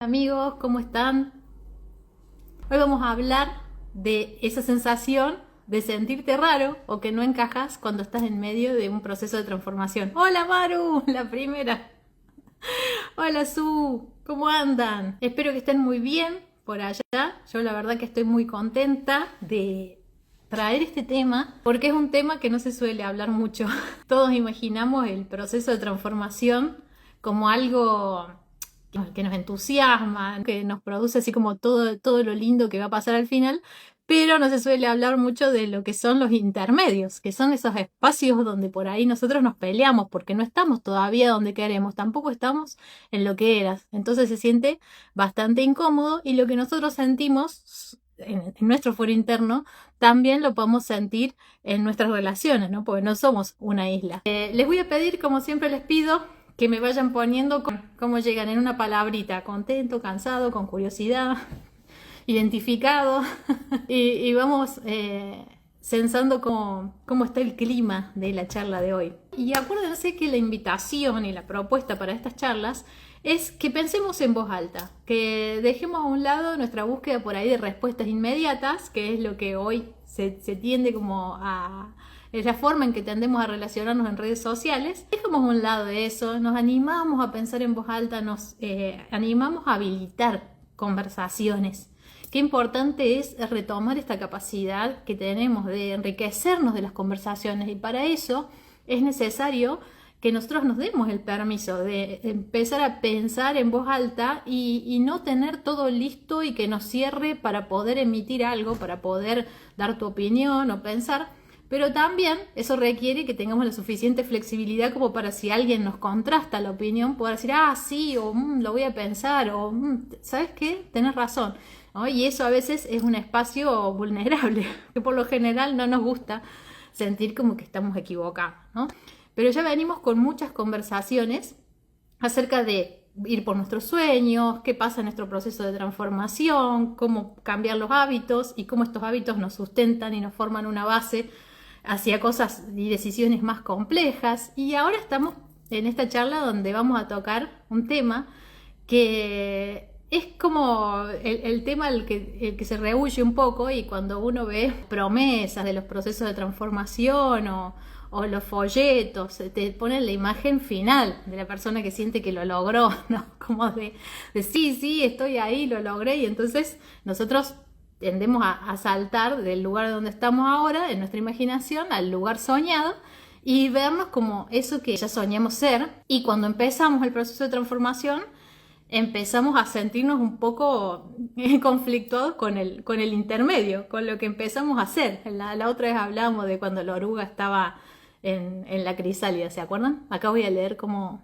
Amigos, ¿cómo están? Hoy vamos a hablar de esa sensación de sentirte raro o que no encajas cuando estás en medio de un proceso de transformación. Hola Maru, la primera. Hola Su, ¿cómo andan? Espero que estén muy bien por allá. Yo la verdad que estoy muy contenta de traer este tema porque es un tema que no se suele hablar mucho. Todos imaginamos el proceso de transformación como algo que nos entusiasma, que nos produce así como todo lo lindo que va a pasar al final, pero no se suele hablar mucho de lo que son los intermedios, que son esos espacios donde por ahí nosotros nos peleamos porque no estamos todavía donde queremos, tampoco estamos en lo que eras, entonces se siente bastante incómodo y lo que nosotros sentimos en nuestro fuero interno también lo podemos sentir en nuestras relaciones, ¿no? Porque no somos una isla. Les voy a pedir, como siempre les pido, que me vayan poniendo cómo llegan en una palabrita: contento, cansado, con curiosidad, identificado. y vamos sensando cómo está el clima de la charla de hoy. Y acuérdense que la invitación y la propuesta para estas charlas es que pensemos en voz alta, que dejemos a un lado nuestra búsqueda por ahí de respuestas inmediatas, que es lo que hoy se tiende como a... es la forma en que tendemos a relacionarnos en redes sociales. Dejamos a un lado de eso, nos animamos a pensar en voz alta, nos animamos a habilitar conversaciones. Qué importante es retomar esta capacidad que tenemos de enriquecernos de las conversaciones, y para eso es necesario que nosotros nos demos el permiso de empezar a pensar en voz alta y no tener todo listo y que nos cierre para poder emitir algo, para poder dar tu opinión o pensar. Pero también eso requiere que tengamos la suficiente flexibilidad como para, si alguien nos contrasta la opinión, poder decir, sí, o lo voy a pensar, o ¿sabes qué? Tenés razón, ¿no? Y eso a veces es un espacio vulnerable, que por lo general no nos gusta sentir como que estamos equivocados, ¿no? Pero ya venimos con muchas conversaciones acerca de ir por nuestros sueños, qué pasa en nuestro proceso de transformación, cómo cambiar los hábitos y cómo estos hábitos nos sustentan y nos forman una base hacia cosas y decisiones más complejas. Y ahora estamos en esta charla donde vamos a tocar un tema que es como el tema el que se rehúye un poco, y cuando uno ve promesas de los procesos de transformación o los folletos, te ponen la imagen final de la persona que siente que lo logró, ¿no? Como de sí, estoy ahí, lo logré, y entonces nosotros tendemos a saltar del lugar donde estamos ahora, en nuestra imaginación, al lugar soñado, y vernos como eso que ya soñamos ser. Y cuando empezamos el proceso de transformación, empezamos a sentirnos un poco conflictuados con el intermedio, con lo que empezamos a hacer. La otra vez hablábamos de cuando la oruga estaba en la crisálida, ¿se acuerdan? Acá voy a leer cómo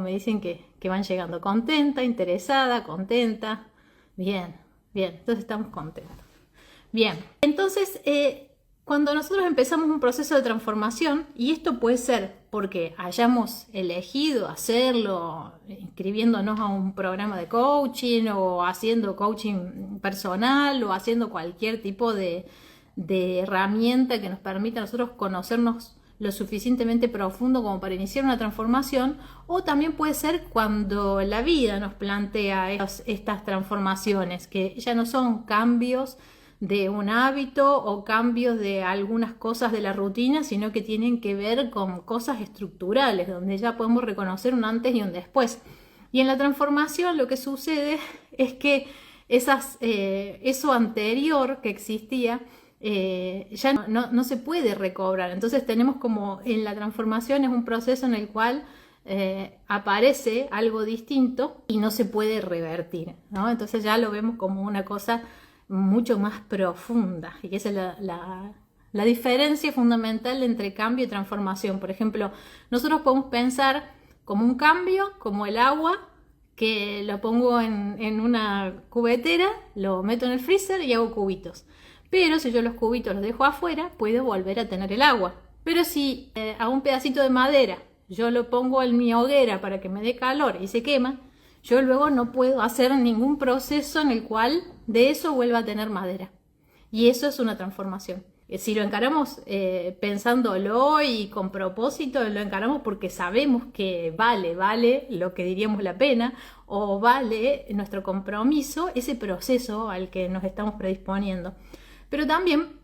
me dicen que van llegando. Contenta, interesada, contenta. Bien, entonces estamos contentos. Bien, entonces cuando nosotros empezamos un proceso de transformación, y esto puede ser porque hayamos elegido hacerlo inscribiéndonos a un programa de coaching, o haciendo coaching personal, o haciendo cualquier tipo de herramienta que nos permita a nosotros conocernos lo suficientemente profundo como para iniciar una transformación, o también puede ser cuando la vida nos plantea estas transformaciones, que ya no son cambios de un hábito o cambios de algunas cosas de la rutina, sino que tienen que ver con cosas estructurales, donde ya podemos reconocer un antes y un después. Y en la transformación lo que sucede es que eso anterior que existía ya no se puede recobrar. Entonces tenemos como, en la transformación es un proceso en el cual aparece algo distinto y no se puede revertir, ¿no? Entonces ya lo vemos como una cosa mucho más profunda, y esa es la diferencia fundamental entre cambio y transformación. Por ejemplo, nosotros podemos pensar como un cambio, como el agua, que lo pongo en una cubetera, lo meto en el freezer y hago cubitos. Pero si yo los cubitos los dejo afuera, puedo volver a tener el agua. Pero si a un pedacito de madera yo lo pongo en mi hoguera para que me dé calor y se quema, yo luego no puedo hacer ningún proceso en el cual de eso vuelva a tener madera. Y eso es una transformación. Si lo encaramos pensándolo y con propósito, lo encaramos porque sabemos que vale lo que diríamos la pena, o vale nuestro compromiso, ese proceso al que nos estamos predisponiendo. Pero también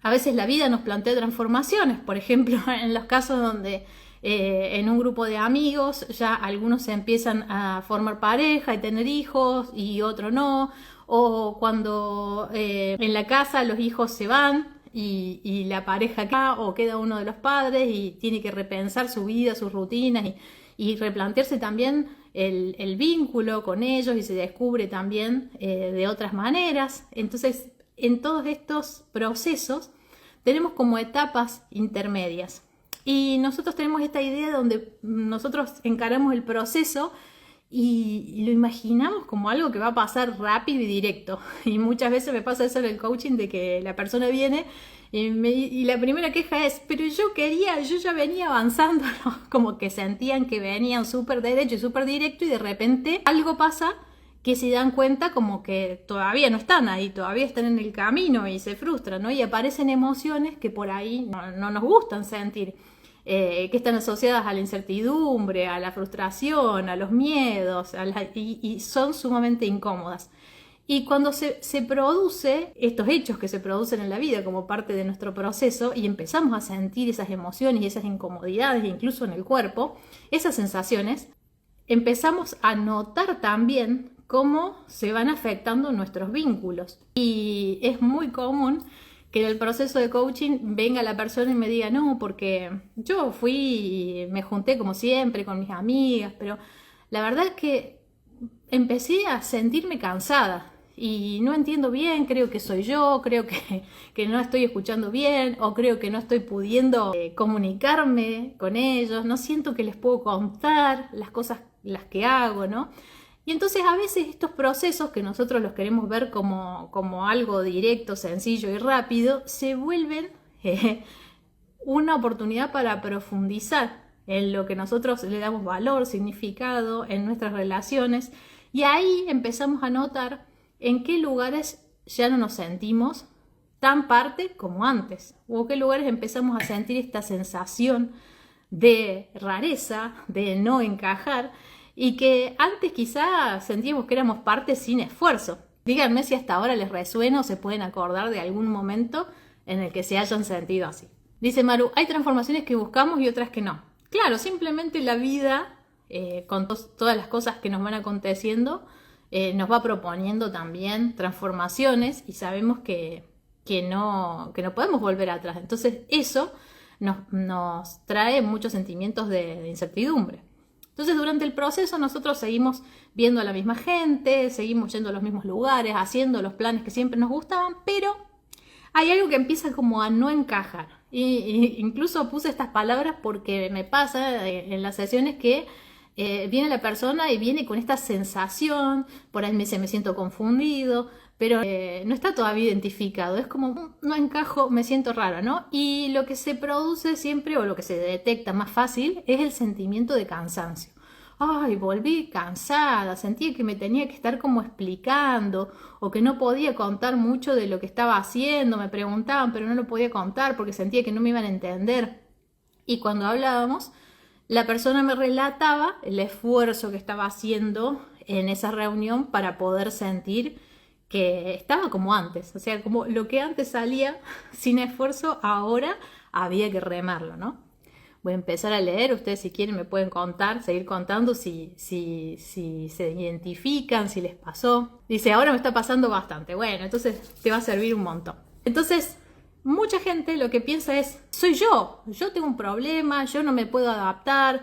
a veces la vida nos plantea transformaciones, por ejemplo, en los casos donde en un grupo de amigos ya algunos se empiezan a formar pareja y tener hijos y otros no, o cuando en la casa los hijos se van y la pareja queda, o queda uno de los padres y tiene que repensar su vida, sus rutinas y replantearse también el vínculo con ellos, y se descubre también de otras maneras. Entonces, en todos estos procesos tenemos como etapas intermedias. Y nosotros tenemos esta idea donde nosotros encaramos el proceso y lo imaginamos como algo que va a pasar rápido y directo. Y muchas veces me pasa eso en el coaching, de que la persona viene y la primera queja es: pero yo ya venía avanzando, ¿no? Como que sentían que venían súper derecho y súper directo, y de repente algo pasa que se dan cuenta como que todavía no están ahí, todavía están en el camino, y se frustran, ¿no? Y aparecen emociones que por ahí no nos gustan sentir, que están asociadas a la incertidumbre, a la frustración, a los miedos, y son sumamente incómodas. Y cuando se produce estos hechos que se producen en la vida como parte de nuestro proceso, y empezamos a sentir esas emociones y esas incomodidades, incluso en el cuerpo, esas sensaciones, empezamos a notar también cómo se van afectando nuestros vínculos. Y es muy común que en el proceso de coaching venga la persona y me diga: no, porque yo fui y me junté como siempre con mis amigas, pero la verdad es que empecé a sentirme cansada y no entiendo bien, creo que soy yo, creo que no estoy escuchando bien, o creo que no estoy pudiendo comunicarme con ellos, no siento que les puedo contar las cosas las que hago, ¿no? Y entonces a veces estos procesos, que nosotros los queremos ver como algo directo, sencillo y rápido, se vuelven una oportunidad para profundizar en lo que nosotros le damos valor, significado, en nuestras relaciones. Y ahí empezamos a notar en qué lugares ya no nos sentimos tan parte como antes, o qué lugares empezamos a sentir esta sensación de rareza, de no encajar, y que antes quizá sentíamos que éramos parte sin esfuerzo. Díganme si hasta ahora les resuena o se pueden acordar de algún momento en el que se hayan sentido así. Dice Maru: hay transformaciones que buscamos y otras que no. Claro, simplemente la vida, con todas las cosas que nos van aconteciendo, nos va proponiendo también transformaciones, y sabemos que no podemos volver atrás. Entonces eso nos trae muchos sentimientos de incertidumbre. Entonces, durante el proceso nosotros seguimos viendo a la misma gente, seguimos yendo a los mismos lugares, haciendo los planes que siempre nos gustaban, pero hay algo que empieza como a no encajar. Y incluso puse estas palabras porque me pasa en las sesiones que viene la persona y viene con esta sensación, por ahí me siento confundido, pero no está todavía identificado, es como no encajo, me siento rara, ¿no? Y lo que se produce siempre, o lo que se detecta más fácil, es el sentimiento de cansancio. Ay, volví cansada, sentía que me tenía que estar como explicando, o que no podía contar mucho de lo que estaba haciendo, me preguntaban, pero no lo podía contar porque sentía que no me iban a entender. Y cuando hablábamos, la persona me relataba el esfuerzo que estaba haciendo en esa reunión para poder sentir que estaba como antes, o sea, como lo que antes salía sin esfuerzo, ahora había que remarlo, ¿no? Voy a empezar a leer, ustedes si quieren me pueden contar, seguir contando si se identifican, si les pasó. Dice: ahora me está pasando bastante. Bueno, entonces te va a servir un montón. Entonces, mucha gente lo que piensa es: soy yo tengo un problema, yo no me puedo adaptar,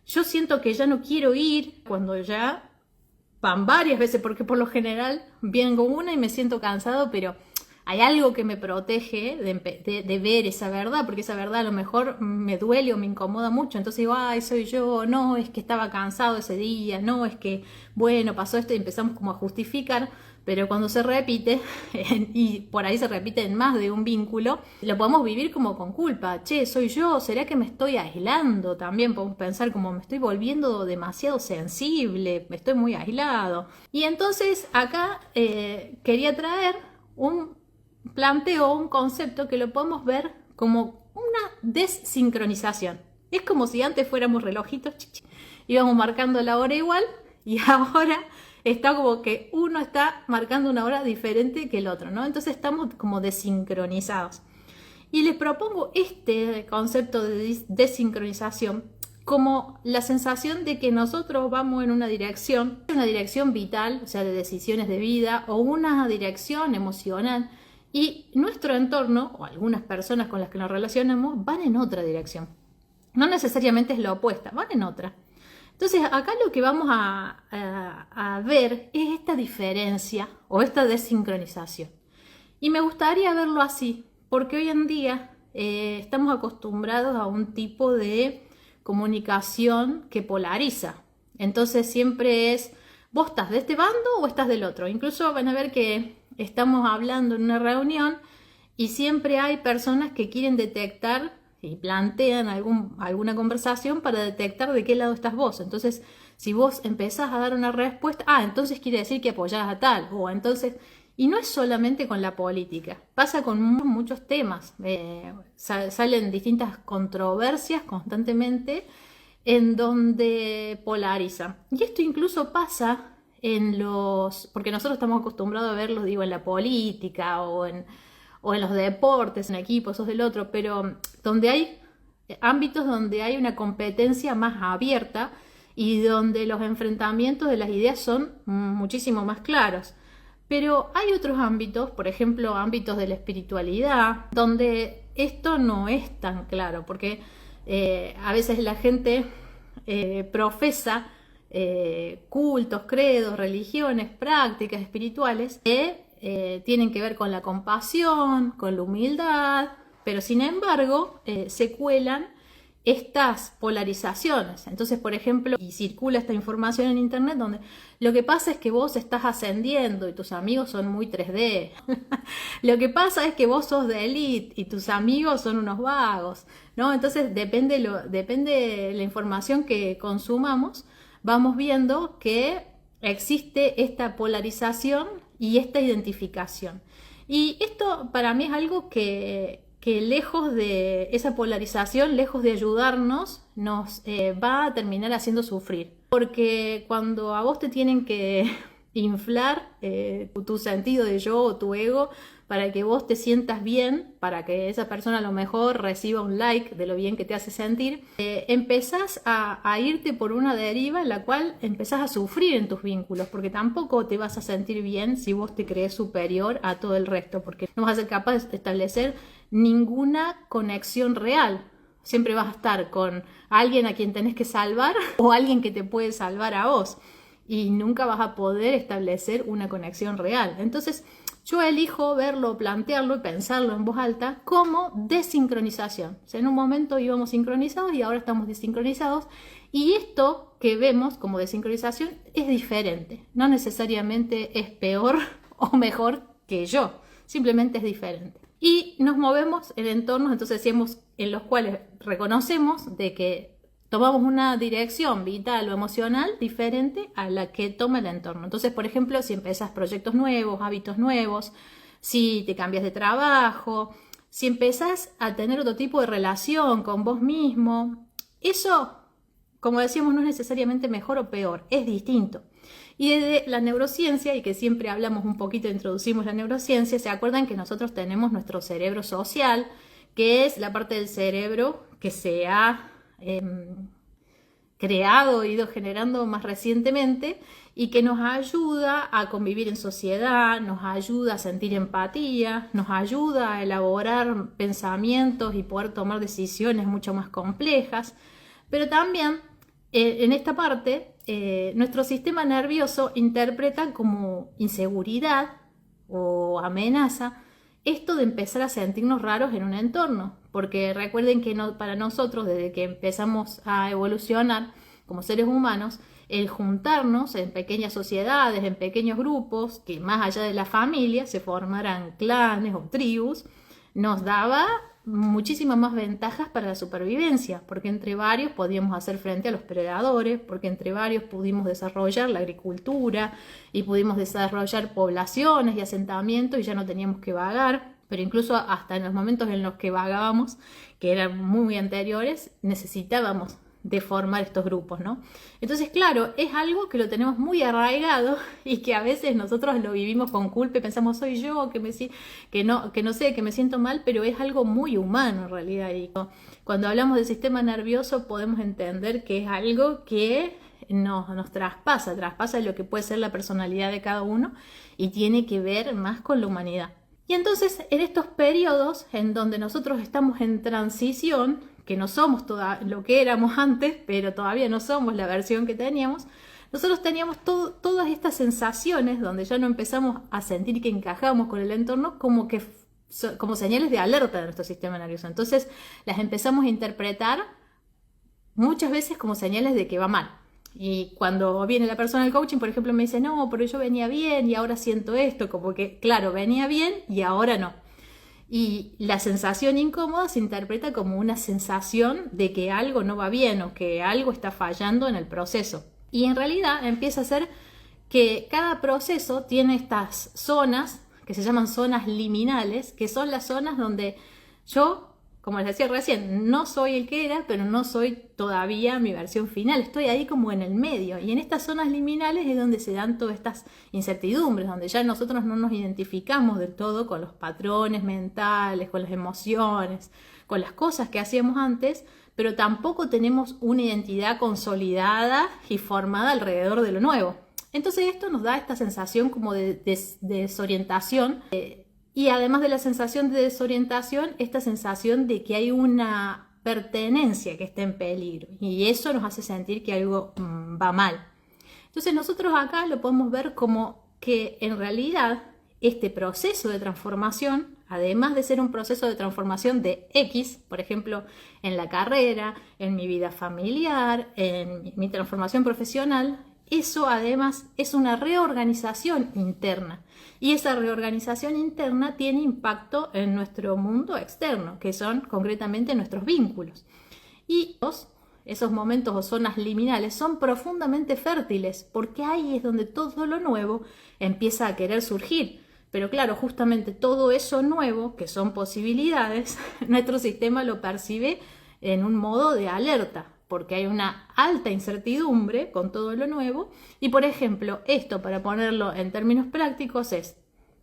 yo siento que ya no quiero ir, cuando ya van varias veces, porque por lo general vengo una y me siento cansado, pero hay algo que me protege de ver esa verdad, porque esa verdad a lo mejor me duele o me incomoda mucho. Entonces digo: ay, soy yo, no, es que estaba cansado ese día, no, es que, bueno, pasó esto, y empezamos como a justificar. Pero cuando se repite, y por ahí se repite en más de un vínculo, lo podemos vivir como con culpa. Che, soy yo, ¿será que me estoy aislando? También podemos pensar como: me estoy volviendo demasiado sensible, me estoy muy aislado. Y entonces acá quería traer un planteo un concepto que lo podemos ver como una desincronización. Es como si antes fuéramos relojitos, íbamos marcando la hora igual y ahora está como que uno está marcando una hora diferente que el otro, ¿no? Entonces estamos como desincronizados. Y les propongo este concepto de desincronización como la sensación de que nosotros vamos en una dirección vital, o sea, de decisiones de vida, o una dirección emocional, y nuestro entorno, o algunas personas con las que nos relacionamos, van en otra dirección. No necesariamente es la opuesta, van en otra. Entonces, acá lo que vamos a ver es esta diferencia o esta desincronización. Y me gustaría verlo así, porque hoy en día estamos acostumbrados a un tipo de comunicación que polariza. Entonces siempre es, ¿vos estás de este bando o estás del otro? Incluso van a ver que estamos hablando en una reunión y siempre hay personas que quieren detectar y plantean alguna conversación para detectar de qué lado estás vos. Entonces, si vos empezás a dar una respuesta, entonces quiere decir que apoyás a tal, o entonces... Y no es solamente con la política, pasa con muchos temas. Salen distintas controversias constantemente en donde polarizan. Y esto incluso pasa porque nosotros estamos acostumbrados a verlos, digo, en la política o en los deportes, en equipos, sos del otro, pero donde hay ámbitos donde hay una competencia más abierta y donde los enfrentamientos de las ideas son muchísimo más claros. Pero hay otros ámbitos, por ejemplo, ámbitos de la espiritualidad, donde esto no es tan claro, porque a veces la gente profesa cultos, credos, religiones, prácticas espirituales que tienen que ver con la compasión, con la humildad, pero sin embargo se cuelan estas polarizaciones. Entonces, por ejemplo, y circula esta información en internet donde lo que pasa es que vos estás ascendiendo y tus amigos son muy 3D. Lo que pasa es que vos sos de élite y tus amigos son unos vagos, ¿no? Entonces, depende de la información que consumamos, vamos viendo que existe esta polarización y esta identificación. Y esto para mí es algo que lejos de esa polarización, lejos de ayudarnos, nos va a terminar haciendo sufrir. Porque cuando a vos te tienen que inflar tu sentido de yo o tu ego para que vos te sientas bien, para que esa persona a lo mejor reciba un like de lo bien que te hace sentir, empezás a irte por una deriva en la cual empezás a sufrir en tus vínculos, porque tampoco te vas a sentir bien si vos te crees superior a todo el resto, porque no vas a ser capaz de establecer ninguna conexión real. Siempre vas a estar con alguien a quien tenés que salvar o alguien que te puede salvar a vos, y nunca vas a poder establecer una conexión real. Entonces yo elijo verlo, plantearlo y pensarlo en voz alta como desincronización. O sea, en un momento íbamos sincronizados y ahora estamos desincronizados, y esto que vemos como desincronización es diferente. No necesariamente es peor o mejor que yo, simplemente es diferente. Y nos movemos en entornos, entonces decíamos, en los cuales reconocemos de que tomamos una dirección vital o emocional diferente a la que toma el entorno. Entonces, por ejemplo, si empezás proyectos nuevos, hábitos nuevos, si te cambias de trabajo, si empezás a tener otro tipo de relación con vos mismo, eso, como decíamos, no es necesariamente mejor o peor, es distinto. Y desde la neurociencia, y que siempre hablamos un poquito, introducimos la neurociencia, se acuerdan que nosotros tenemos nuestro cerebro social, que es la parte del cerebro que se ha creado, ido generando más recientemente, y que nos ayuda a convivir en sociedad, nos ayuda a sentir empatía, nos ayuda a elaborar pensamientos y poder tomar decisiones mucho más complejas. Pero también en esta parte nuestro sistema nervioso interpreta como inseguridad o amenaza esto de empezar a sentirnos raros en un entorno, porque recuerden que para nosotros, desde que empezamos a evolucionar como seres humanos, el juntarnos en pequeñas sociedades, en pequeños grupos, que más allá de la familia se formaran clanes o tribus, nos daba muchísimas más ventajas para la supervivencia, porque entre varios podíamos hacer frente a los predadores, porque entre varios pudimos desarrollar la agricultura y pudimos desarrollar poblaciones y asentamientos y ya no teníamos que vagar. pero incluso hasta en los momentos en los que vagábamos, que eran muy anteriores, necesitábamos de formar estos grupos, ¿no? Entonces, claro, es algo que lo tenemos muy arraigado y que a veces nosotros lo vivimos con culpa y pensamos, soy yo, que no sé, que me siento mal, pero es algo muy humano en realidad. Y cuando hablamos del sistema nervioso podemos entender que es algo que nos traspasa lo que puede ser la personalidad de cada uno y tiene que ver más con la humanidad. Y entonces, en estos periodos en donde nosotros estamos en transición, que no somos lo que éramos antes, pero todavía no somos la versión que teníamos, nosotros teníamos todas estas sensaciones donde ya no empezamos a sentir que encajamos con el entorno como señales de alerta de nuestro sistema nervioso. Entonces las empezamos a interpretar muchas veces como señales de que va mal. Y cuando viene la persona al coaching, por ejemplo, me dice, no, pero yo venía bien y ahora siento esto, como que, claro, venía bien y ahora no. Y la sensación incómoda se interpreta como una sensación de que algo no va bien o que algo está fallando en el proceso. Y en realidad empieza a ser que cada proceso tiene estas zonas que se llaman zonas liminales, que son las zonas donde yo, como les decía recién, no soy el que era, pero no soy todavía mi versión final. Estoy ahí como en el medio. Y en estas zonas liminales es donde se dan todas estas incertidumbres, donde ya nosotros no nos identificamos del todo con los patrones mentales, con las emociones, con las cosas que hacíamos antes, pero tampoco tenemos una identidad consolidada y formada alrededor de lo nuevo. Entonces esto nos da esta sensación como de desorientación. Y además de la sensación de desorientación, esta sensación de que hay una pertenencia que está en peligro. Y eso nos hace sentir que algo va mal. Entonces nosotros acá lo podemos ver como que en realidad este proceso de transformación, además de ser un proceso de transformación de X, por ejemplo, en la carrera, en mi vida familiar, en mi transformación profesional, eso además es una reorganización interna. Y esa reorganización interna tiene impacto en nuestro mundo externo, que son concretamente nuestros vínculos. Y esos momentos o zonas liminales son profundamente fértiles, porque ahí es donde todo lo nuevo empieza a querer surgir. Pero claro, justamente todo eso nuevo, que son posibilidades, nuestro sistema lo percibe en un modo de alerta, porque hay una alta incertidumbre con todo lo nuevo. Y por ejemplo, esto, para ponerlo en términos prácticos, es: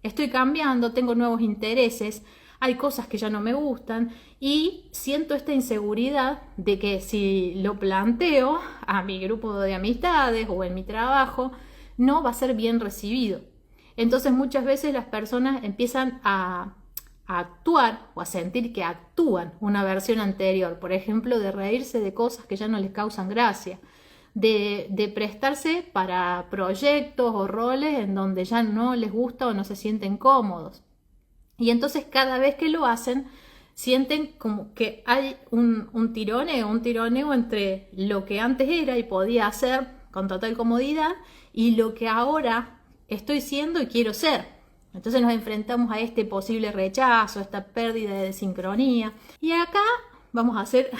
estoy cambiando, tengo nuevos intereses, hay cosas que ya no me gustan y siento esta inseguridad de que si lo planteo a mi grupo de amistades o en mi trabajo, no va a ser bien recibido. Entonces muchas veces las personas empiezan a actuar o a sentir que actúan una versión anterior, por ejemplo, de reírse de cosas que ya no les causan gracia, de prestarse para proyectos o roles en donde ya no les gusta o no se sienten cómodos. Y entonces cada vez que lo hacen, sienten como que hay un tironeo entre lo que antes era y podía hacer con total comodidad y lo que ahora estoy siendo y quiero ser. Entonces nos enfrentamos a este posible rechazo, a esta pérdida de sincronía. Y acá vamos a hacer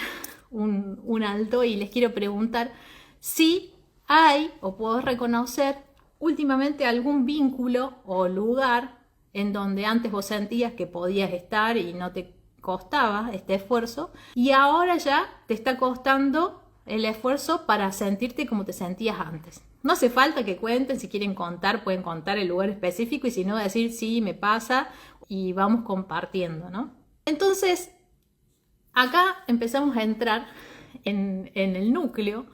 un alto y les quiero preguntar si hay o puedo reconocer últimamente algún vínculo o lugar en donde antes vos sentías que podías estar y no te costaba este esfuerzo y ahora ya te está costando el esfuerzo para sentirte como te sentías antes. No hace falta que cuenten, si quieren contar, pueden contar el lugar específico y si no, decir sí, me pasa y vamos compartiendo, ¿no? Entonces, acá empezamos a entrar en el núcleo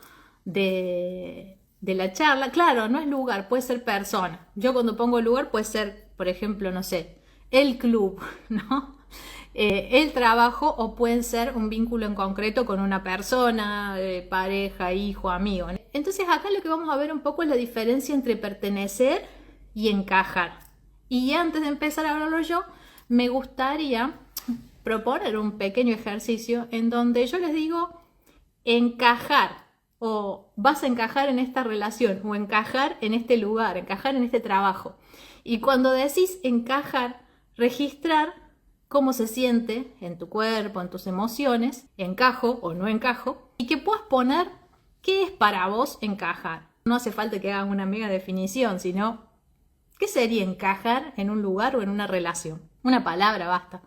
de la charla. Claro, no es lugar, puede ser persona. Yo cuando pongo lugar puede ser, por ejemplo, no sé, el club, ¿no? El trabajo, o pueden ser un vínculo en concreto con una persona, pareja, hijo, amigo. Entonces acá lo que vamos a ver un poco es la diferencia entre pertenecer y encajar. Y antes de empezar a hablarlo yo, me gustaría proponer un pequeño ejercicio en donde yo les digo encajar, o vas a encajar en esta relación, o encajar en este lugar, encajar en este trabajo. Y cuando decís encajar, registrar cómo se siente en tu cuerpo, en tus emociones, encajo o no encajo, y que puedas poner qué es para vos encajar. No hace falta que hagan una mega definición, sino qué sería encajar en un lugar o en una relación. una palabra basta,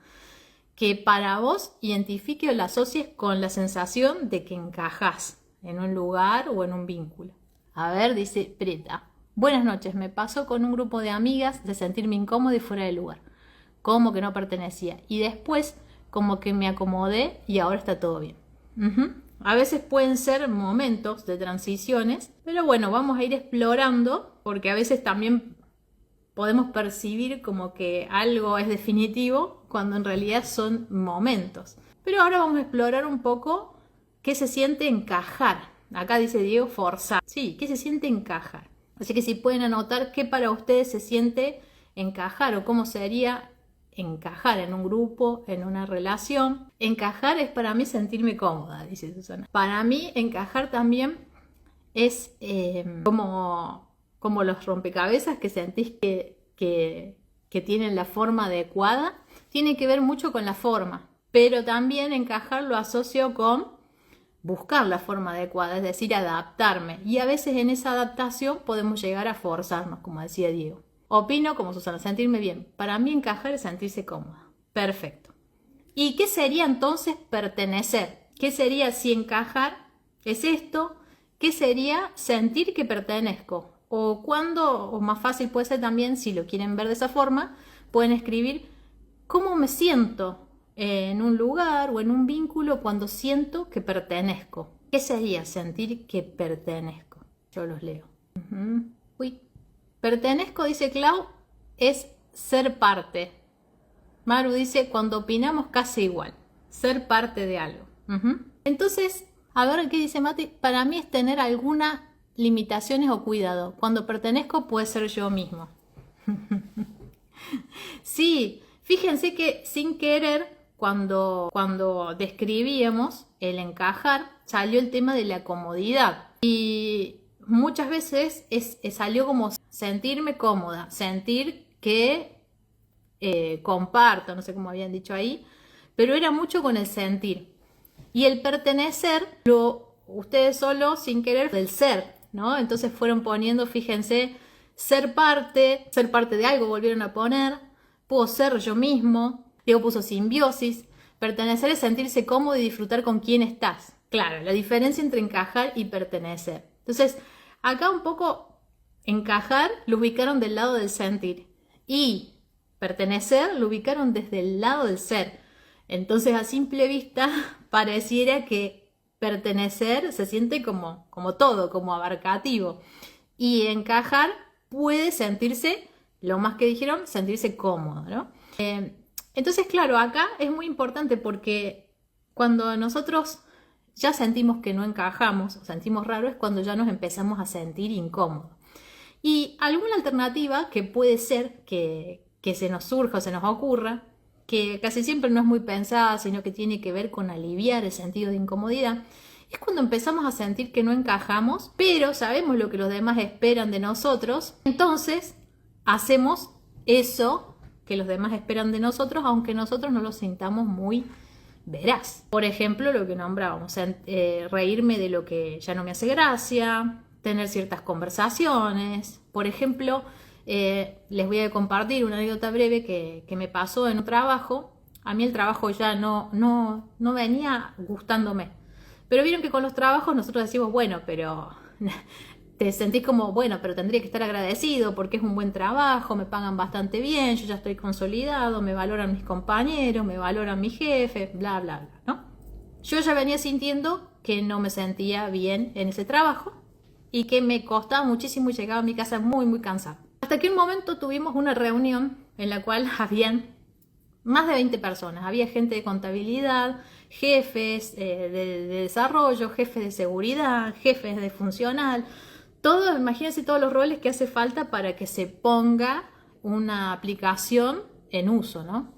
que para vos identifique o la asocies con la sensación de que encajás en un lugar o en un vínculo. A ver, dice Preta. Buenas noches, me pasó con un grupo de amigas de sentirme incómoda y fuera de lugar, como que no pertenecía. Y después como que me acomodé y ahora está todo bien. A veces pueden ser momentos de transiciones, pero bueno, vamos a ir explorando porque a veces también podemos percibir como que algo es definitivo cuando en realidad son momentos. Pero ahora vamos a explorar un poco qué se siente encajar. Acá dice Diego forzar. Sí, ¿qué se siente encajar? Así que si pueden anotar qué para ustedes se siente encajar o cómo sería encajar en un grupo, en una relación. Encajar es para mí sentirme cómoda, dice Susana. Para mí encajar también es como los rompecabezas que sentís que tienen la forma adecuada. Tiene que ver mucho con la forma, pero también encajar lo asocio con buscar la forma adecuada, es decir, adaptarme. Y a veces en esa adaptación podemos llegar a forzarnos, como decía Diego. Opino como Susana, sentirme bien. Para mí encajar es sentirse cómoda. Perfecto. ¿Y qué sería entonces pertenecer? ¿Qué sería si encajar es esto? ¿Qué sería sentir que pertenezco? O cuando, o más fácil puede ser también, si lo quieren ver de esa forma, pueden escribir cómo me siento en un lugar o en un vínculo cuando siento que pertenezco. ¿Qué sería sentir que pertenezco? Yo los leo. Uy. Pertenezco, dice Clau, es ser parte. Maru dice, cuando opinamos casi igual. Ser parte de algo. Entonces, a ver qué dice Mati. Para mí es tener algunas limitaciones o cuidado. Cuando pertenezco puede ser yo mismo. Sí, fíjense que sin querer, cuando describíamos el encajar, salió el tema de la comodidad. Y muchas veces salió como sentirme cómoda, sentir que comparto, no sé cómo habían dicho ahí, pero era mucho con el sentir. Y el pertenecer, ustedes solo sin querer, del ser, ¿no? Entonces fueron poniendo, fíjense, ser parte de algo, volvieron a poner, puedo ser yo mismo, Diego puso simbiosis, pertenecer es sentirse cómodo y disfrutar con quién estás. Claro, la diferencia entre encajar y pertenecer. Entonces, acá un poco encajar lo ubicaron del lado del sentir y pertenecer lo ubicaron desde el lado del ser. Entonces, a simple vista, pareciera que pertenecer se siente como todo, como abarcativo. Y encajar puede sentirse, lo más que dijeron, sentirse cómodo, ¿no? Entonces, claro, acá es muy importante porque cuando nosotros ya sentimos que no encajamos, o sentimos raro, es cuando ya nos empezamos a sentir incómodos. Y alguna alternativa que puede ser que se nos surja o se nos ocurra, que casi siempre no es muy pensada, sino que tiene que ver con aliviar el sentido de incomodidad, es cuando empezamos a sentir que no encajamos, pero sabemos lo que los demás esperan de nosotros, entonces hacemos eso que los demás esperan de nosotros, aunque nosotros no lo sintamos muy veraz. Por ejemplo, lo que nombrábamos, reírme de lo que ya no me hace gracia, tener ciertas conversaciones. Por ejemplo, les voy a compartir una anécdota breve que me pasó en un trabajo. A mí el trabajo ya no venía gustándome. Pero vieron que con los trabajos nosotros decimos, bueno, pero te sentís como, bueno, pero tendría que estar agradecido porque es un buen trabajo, me pagan bastante bien, yo ya estoy consolidado, me valoran mis compañeros, me valoran mi jefe, bla, bla, bla, ¿no? Yo ya venía sintiendo que no me sentía bien en ese trabajo y que me costaba muchísimo y llegaba a mi casa muy, muy cansada. Hasta que un momento tuvimos una reunión en la cual habían más de 20 personas. Había gente de contabilidad, jefes de desarrollo, jefes de seguridad, jefes de funcional. Todo, imagínense todos los roles que hace falta para que se ponga una aplicación en uso, ¿no?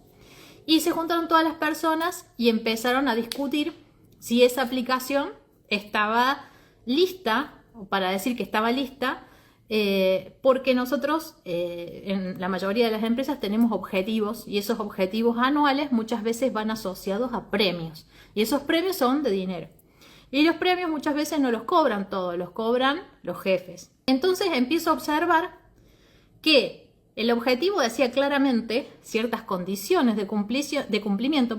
Y se juntaron todas las personas y empezaron a discutir si esa aplicación estaba lista, o para decir que estaba lista, porque nosotros en la mayoría de las empresas tenemos objetivos y esos objetivos anuales muchas veces van asociados a premios y esos premios son de dinero y los premios muchas veces no los cobran todos, los cobran los jefes. Entonces empiezo a observar que el objetivo decía claramente ciertas condiciones de cumplimiento,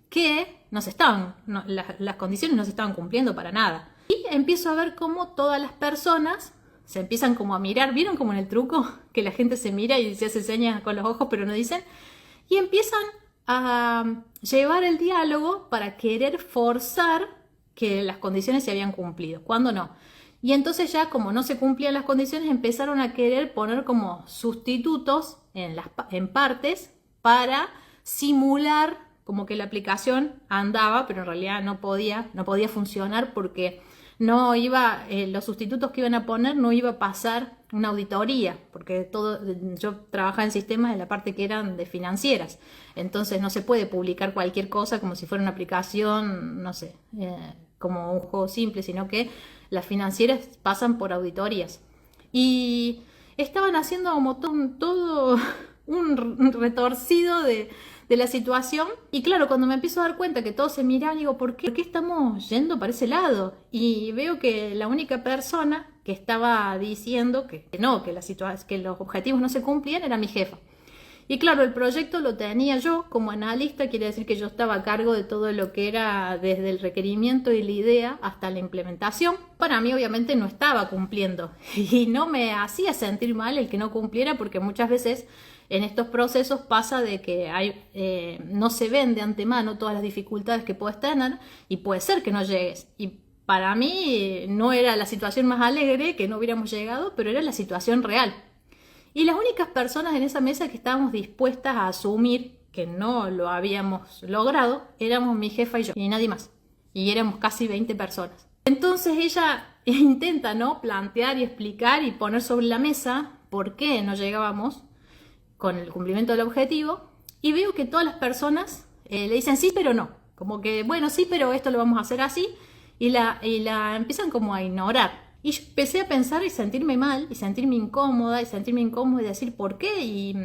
que las condiciones no se estaban cumpliendo para nada. Y empiezo a ver cómo todas las personas se empiezan como a mirar. ¿Vieron como en el truco? Que la gente se mira y se hace señas con los ojos pero no dicen. Y empiezan a llevar el diálogo para querer forzar que las condiciones se habían cumplido, cuando no. Y entonces ya como no se cumplían las condiciones, empezaron a querer poner como sustitutos en partes para simular como que la aplicación andaba, pero en realidad no podía funcionar porque no iba, los sustitutos que iban a poner no iba a pasar una auditoría, porque yo trabajaba en sistemas en la parte que eran de financieras, entonces no se puede publicar cualquier cosa como si fuera una aplicación, no sé, como un juego simple, sino que las financieras pasan por auditorías. Y estaban haciendo como todo un retorcido de la situación. Y claro, cuando me empiezo a dar cuenta que todos se miran, digo, ¿por qué estamos yendo para ese lado? Y veo que la única persona que estaba diciendo que los objetivos no se cumplían era mi jefa. Y claro, el proyecto lo tenía yo como analista, quiere decir que yo estaba a cargo de todo lo que era desde el requerimiento y la idea hasta la implementación. Para mí obviamente no estaba cumpliendo y no me hacía sentir mal el que no cumpliera, porque muchas veces en estos procesos pasa de que no se ven de antemano todas las dificultades que puedes tener y puede ser que no llegues. Y para mí no era la situación más alegre que no hubiéramos llegado, pero era la situación real. Y las únicas personas en esa mesa que estábamos dispuestas a asumir que no lo habíamos logrado éramos mi jefa y yo, y nadie más. Y éramos casi 20 personas. Entonces ella intenta, ¿no?, plantear y explicar y poner sobre la mesa por qué no llegábamos con el cumplimiento del objetivo. Y veo que todas las personas le dicen sí, pero no. Como que, bueno, sí, pero esto lo vamos a hacer así. Y la empiezan como a ignorar. Y yo empecé a pensar y sentirme mal, y sentirme incómoda, y decir por qué, y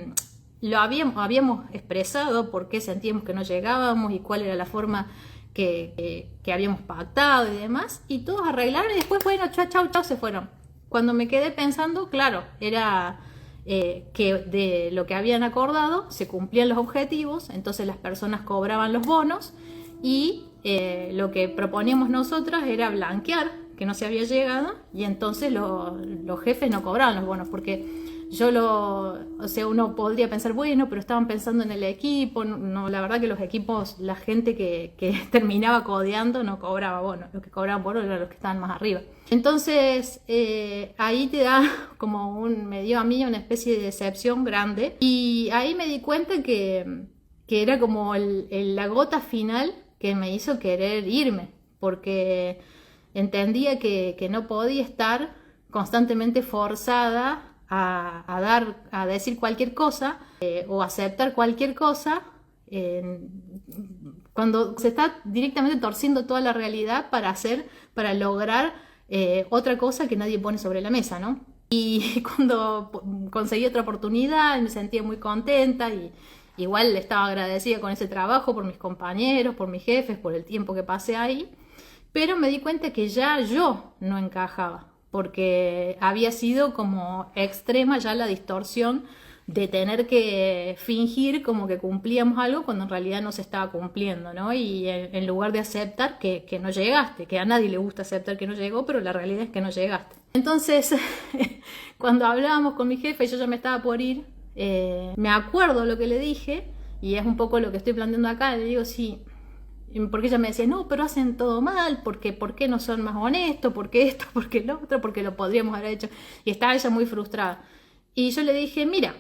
lo habíamos expresado, por qué sentíamos que no llegábamos, y cuál era la forma que habíamos pactado y demás, y todos arreglaron, y después, bueno, chau, se fueron. Cuando me quedé pensando, claro, era que de lo que habían acordado, se cumplían los objetivos, entonces las personas cobraban los bonos, y lo que proponíamos nosotras era blanquear que no se había llegado, y entonces los jefes no cobraban los bonos, porque uno podría pensar, bueno, pero estaban pensando en el equipo. No, la verdad que los equipos, la gente que terminaba codeando no cobraba bonos, los que cobraban bonos eran los que estaban más arriba. Entonces ahí te da me dio a mí una especie de decepción grande, y ahí me di cuenta que era como la gota final que me hizo querer irme, porque entendía que no podía estar constantemente forzada a decir cualquier cosa o aceptar cualquier cosa cuando se está directamente torciendo toda la realidad para lograr otra cosa que nadie pone sobre la mesa, ¿no? Y cuando conseguí otra oportunidad me sentía muy contenta, y igual estaba agradecida con ese trabajo, por mis compañeros, por mis jefes, por el tiempo que pasé ahí. Pero me di cuenta que ya yo no encajaba, porque había sido como extrema ya la distorsión de tener que fingir como que cumplíamos algo cuando en realidad no se estaba cumpliendo, ¿no? Y en lugar de aceptar que no llegaste, que a nadie le gusta aceptar que no llegó, pero la realidad es que no llegaste. Entonces, cuando hablábamos con mi jefe y yo ya me estaba por ir, me acuerdo lo que le dije, y es un poco lo que estoy planteando acá. Le digo, sí, porque ella me decía, no, pero hacen todo mal, porque ¿por qué no son más honestos? ¿Por qué esto? ¿Por qué lo otro? Porque lo podríamos haber hecho. Y estaba ella muy frustrada. Y yo le dije, mira,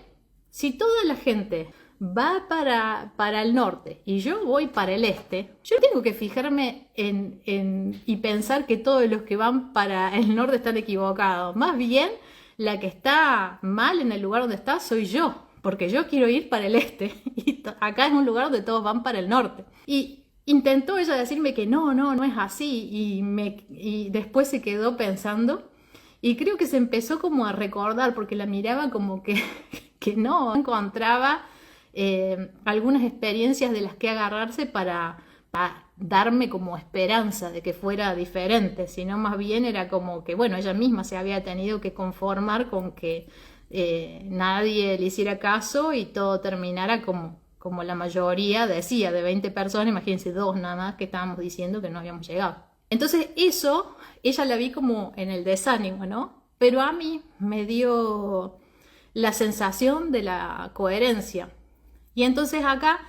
si toda la gente va para el norte y yo voy para el este, yo tengo que fijarme y pensar que todos los que van para el norte están equivocados. Más bien, la que está mal en el lugar donde está soy yo, porque yo quiero ir para el este. Y acá es un lugar donde todos van para el norte. Y intentó ella decirme que no es así, y después se quedó pensando, y creo que se empezó como a recordar, porque la miraba como que no encontraba algunas experiencias de las que agarrarse para darme como esperanza de que fuera diferente, sino más bien era como que, bueno, ella misma se había tenido que conformar con que nadie le hiciera caso y todo terminara como la mayoría decía, de 20 personas, imagínense 2 nada más que estábamos diciendo que no habíamos llegado. Entonces eso, ella la vi como en el desánimo, ¿no? Pero a mí me dio la sensación de la coherencia. Y entonces acá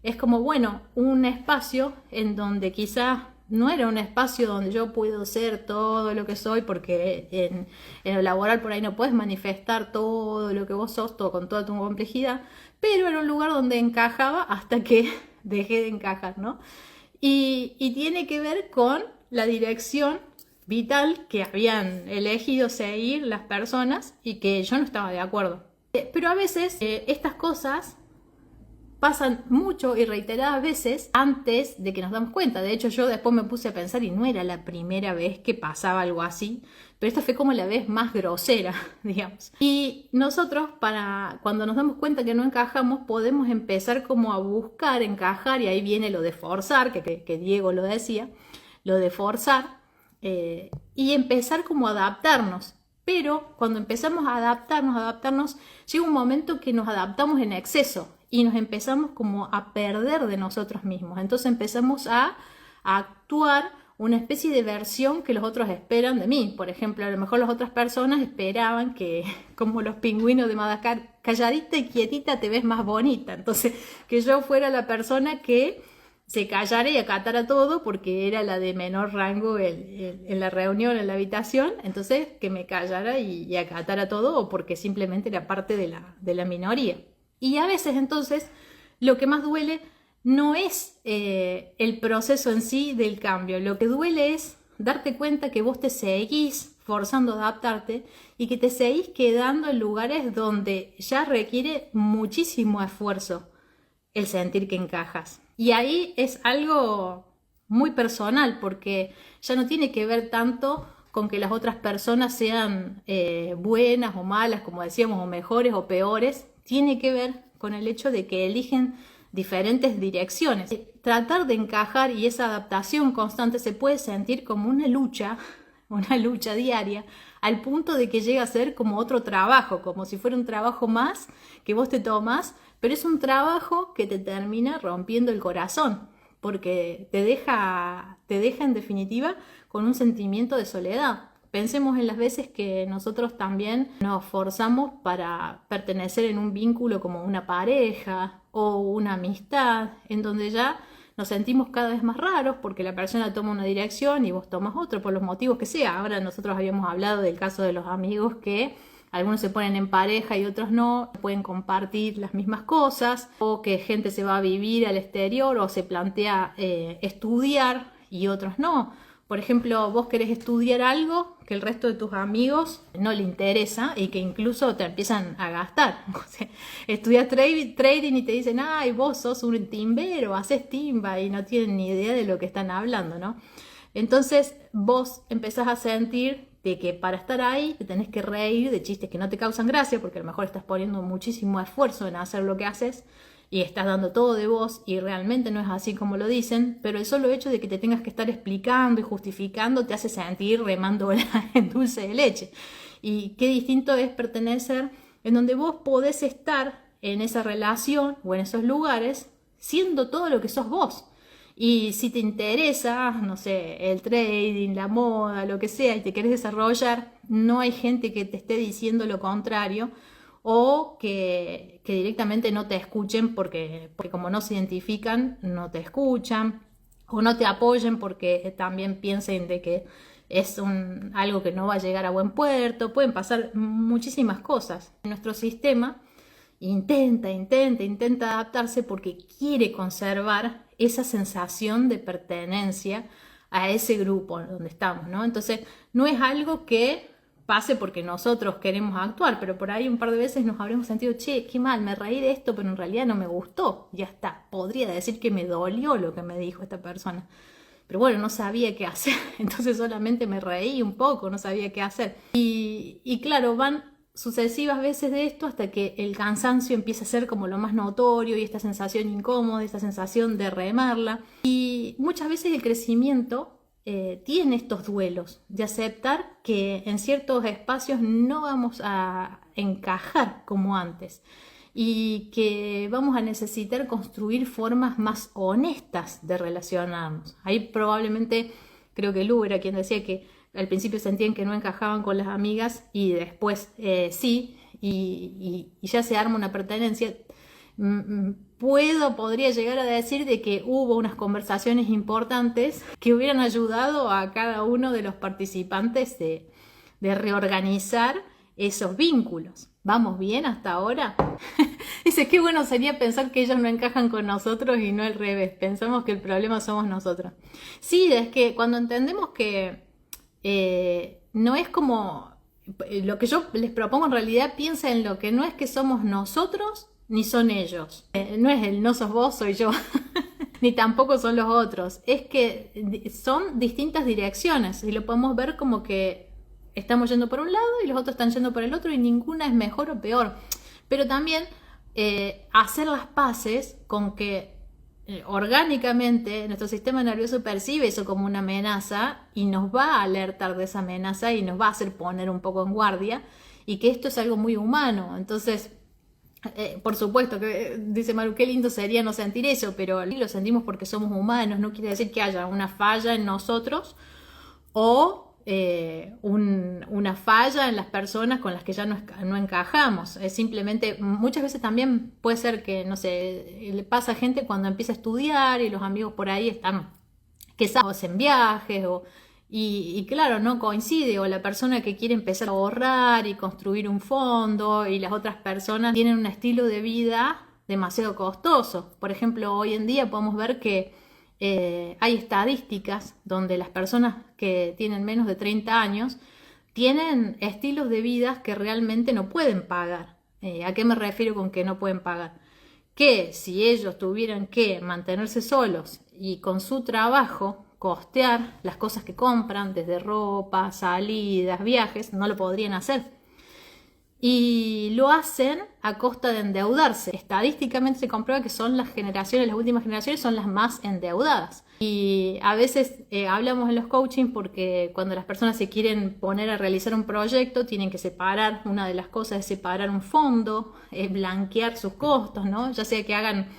es como, bueno, un espacio en donde quizás no era un espacio donde yo puedo ser todo lo que soy, porque en lo laboral por ahí no puedes manifestar todo lo que vos sos, todo con toda tu complejidad, pero era un lugar donde encajaba hasta que dejé de encajar, ¿no? Y tiene que ver con la dirección vital que habían elegido seguir las personas y que yo no estaba de acuerdo. Pero a veces estas cosas pasan mucho y reiteradas veces antes de que nos damos cuenta. De hecho, yo después me puse a pensar y no era la primera vez que pasaba algo así, pero esta fue como la vez más grosera, digamos. Y nosotros, cuando nos damos cuenta que no encajamos, podemos empezar como a buscar encajar, y ahí viene lo de forzar, que Diego lo decía, lo de forzar, y empezar como a adaptarnos. Pero cuando empezamos a adaptarnos, llega un momento que nos adaptamos en exceso y nos empezamos como a perder de nosotros mismos. Entonces empezamos a actuar una especie de versión que los otros esperan de mí. Por ejemplo, a lo mejor las otras personas esperaban que, como los pingüinos de Madagascar, calladita y quietita te ves más bonita. Entonces, que yo fuera la persona que se callara y acatara todo porque era la de menor rango en la reunión, en la habitación. Entonces, que me callara y acatara todo, o porque simplemente era parte de la minoría. Y a veces, entonces, lo que más duele no es el proceso en sí del cambio. Lo que duele es darte cuenta que vos te seguís forzando a adaptarte y que te seguís quedando en lugares donde ya requiere muchísimo esfuerzo el sentir que encajas. Y ahí es algo muy personal, porque ya no tiene que ver tanto con que las otras personas sean buenas o malas, como decíamos, o mejores o peores. Tiene que ver con el hecho de que eligen diferentes direcciones. Tratar de encajar y esa adaptación constante se puede sentir como una lucha diaria, al punto de que llega a ser como otro trabajo, como si fuera un trabajo más que vos te tomás, pero es un trabajo que te termina rompiendo el corazón, porque te deja en definitiva con un sentimiento de soledad. Pensemos en las veces que nosotros también nos forzamos para pertenecer en un vínculo como una pareja o una amistad, en donde ya nos sentimos cada vez más raros porque la persona toma una dirección y vos tomas otro, por los motivos que sea. Ahora nosotros habíamos hablado del caso de los amigos que algunos se ponen en pareja y otros no, pueden compartir las mismas cosas, o que gente se va a vivir al exterior o se plantea estudiar y otros no. Por ejemplo, vos querés estudiar algo que el resto de tus amigos no le interesa y que incluso te empiezan a gastar. O sea, estudias trading y te dicen, ay, vos sos un timbero, haces timba, y no tienen ni idea de lo que están hablando, ¿no? Entonces vos empezás a sentir de que para estar ahí te tenés que reír de chistes que no te causan gracia, porque a lo mejor estás poniendo muchísimo esfuerzo en hacer lo que haces y estás dando todo de vos y realmente no es así como lo dicen, pero el solo hecho de que te tengas que estar explicando y justificando te hace sentir remándola en dulce de leche. Y qué distinto es pertenecer en donde vos podés estar en esa relación o en esos lugares siendo todo lo que sos vos. Y si te interesa, no sé, el trading, la moda, lo que sea, y te querés desarrollar, no hay gente que te esté diciendo lo contrario, o que directamente no te escuchen porque como no se identifican, no te escuchan, o no te apoyen porque también piensen de que es algo que no va a llegar a buen puerto. Pueden pasar muchísimas cosas. Nuestro sistema intenta adaptarse porque quiere conservar esa sensación de pertenencia a ese grupo donde estamos, ¿no? Entonces, no es algo que pase porque nosotros queremos actuar, pero por ahí un par de veces nos habremos sentido, che, qué mal, me reí de esto, pero en realidad no me gustó. Ya está, podría decir que me dolió lo que me dijo esta persona. Pero bueno, no sabía qué hacer, entonces solamente me reí un poco, no sabía qué hacer. Y claro, van sucesivas veces de esto hasta que el cansancio empieza a ser como lo más notorio y esta sensación incómoda, esta sensación de remarla. Y muchas veces el crecimiento tiene estos duelos de aceptar que en ciertos espacios no vamos a encajar como antes y que vamos a necesitar construir formas más honestas de relacionarnos. Ahí probablemente, creo que Lu era quien decía que al principio sentían que no encajaban con las amigas y después sí, y ya se arma una pertenencia. Podría llegar a decir de que hubo unas conversaciones importantes que hubieran ayudado a cada uno de los participantes de reorganizar esos vínculos. ¿Vamos bien hasta ahora? Dice, qué bueno sería pensar que ellos no encajan con nosotros y no al revés. Pensamos que el problema somos nosotros. Sí, es que cuando entendemos que no es como... Lo que yo les propongo en realidad, piensa en lo que no es que somos nosotros ni son ellos. No es el no sos vos, soy yo. Ni tampoco son los otros. Es que son distintas direcciones y lo podemos ver como que estamos yendo por un lado y los otros están yendo por el otro y ninguna es mejor o peor. Pero también hacer las paces con que orgánicamente nuestro sistema nervioso percibe eso como una amenaza y nos va a alertar de esa amenaza y nos va a hacer poner un poco en guardia y que esto es algo muy humano. Entonces, por supuesto que dice Maru, qué lindo sería no sentir eso, pero lo sentimos porque somos humanos, no quiere decir que haya una falla en nosotros o una falla en las personas con las que ya no encajamos. Es simplemente, muchas veces también puede ser que, no sé, le pasa a gente cuando empieza a estudiar y los amigos por ahí están quezados en viajes y claro, no coincide, o la persona que quiere empezar a ahorrar y construir un fondo y las otras personas tienen un estilo de vida demasiado costoso. Por ejemplo, hoy en día podemos ver que hay estadísticas donde las personas que tienen menos de 30 años tienen estilos de vida que realmente no pueden pagar. ¿A qué me refiero con que no pueden pagar? Que si ellos tuvieran que mantenerse solos y con su trabajo costear las cosas que compran, desde ropa, salidas, viajes, no lo podrían hacer. Y lo hacen a costa de endeudarse. Estadísticamente se comprueba que son las últimas generaciones son las más endeudadas. Y a veces hablamos en los coaching porque cuando las personas se quieren poner a realizar un proyecto, tienen que separar, una de las cosas es separar un fondo, blanquear sus costos, ¿no? Ya sea que hagan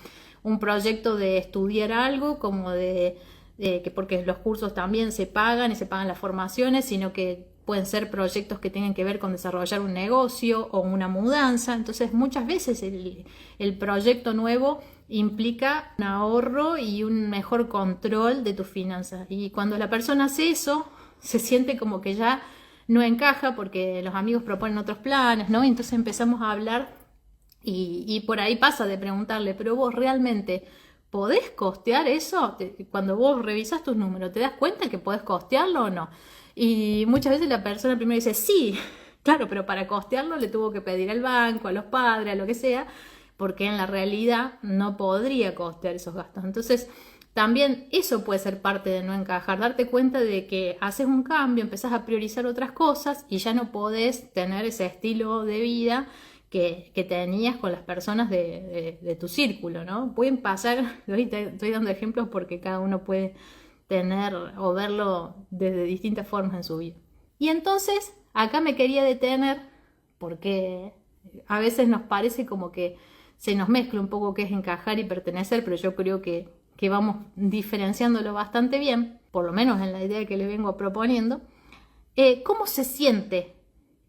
un proyecto de estudiar algo, como que porque los cursos también se pagan y se pagan las formaciones, sino que pueden ser proyectos que tengan que ver con desarrollar un negocio o una mudanza. Entonces muchas veces el proyecto nuevo implica un ahorro y un mejor control de tus finanzas. Y cuando la persona hace eso, se siente como que ya no encaja porque los amigos proponen otros planes, ¿no? Y entonces empezamos a hablar y por ahí pasa de preguntarle, pero vos realmente ¿podés costear eso? Cuando vos revisas tus números, ¿te das cuenta que podés costearlo o no? Y muchas veces la persona primero dice, sí, claro, pero para costearlo le tuvo que pedir al banco, a los padres, a lo que sea, porque en la realidad no podría costear esos gastos. Entonces, también eso puede ser parte de no encajar, darte cuenta de que haces un cambio, empezás a priorizar otras cosas y ya no podés tener ese estilo de vida que tenías con las personas de tu círculo, ¿no? Pueden pasar, estoy dando ejemplos porque cada uno puede tener o verlo desde distintas formas en su vida. Y entonces, acá me quería detener porque a veces nos parece como que se nos mezcla un poco qué es encajar y pertenecer, pero yo creo que vamos diferenciándolo bastante bien, por lo menos en la idea que les vengo proponiendo. ¿Cómo se siente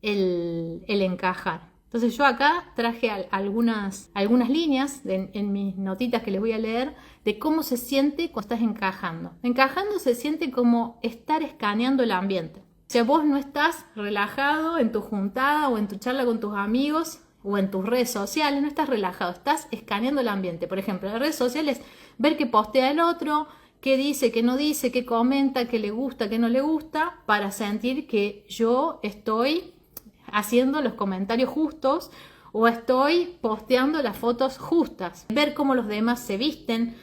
el encajar? Entonces yo acá traje algunas líneas en mis notitas que les voy a leer de cómo se siente cuando estás encajando. Encajando se siente como estar escaneando el ambiente. O sea, vos no estás relajado en tu juntada o en tu charla con tus amigos o en tus redes sociales, no estás relajado, estás escaneando el ambiente. Por ejemplo, en las redes sociales, ver qué postea el otro, qué dice, qué no dice, qué comenta, qué le gusta, qué no le gusta, para sentir que yo estoy haciendo los comentarios justos o estoy posteando las fotos justas. Ver cómo los demás se visten,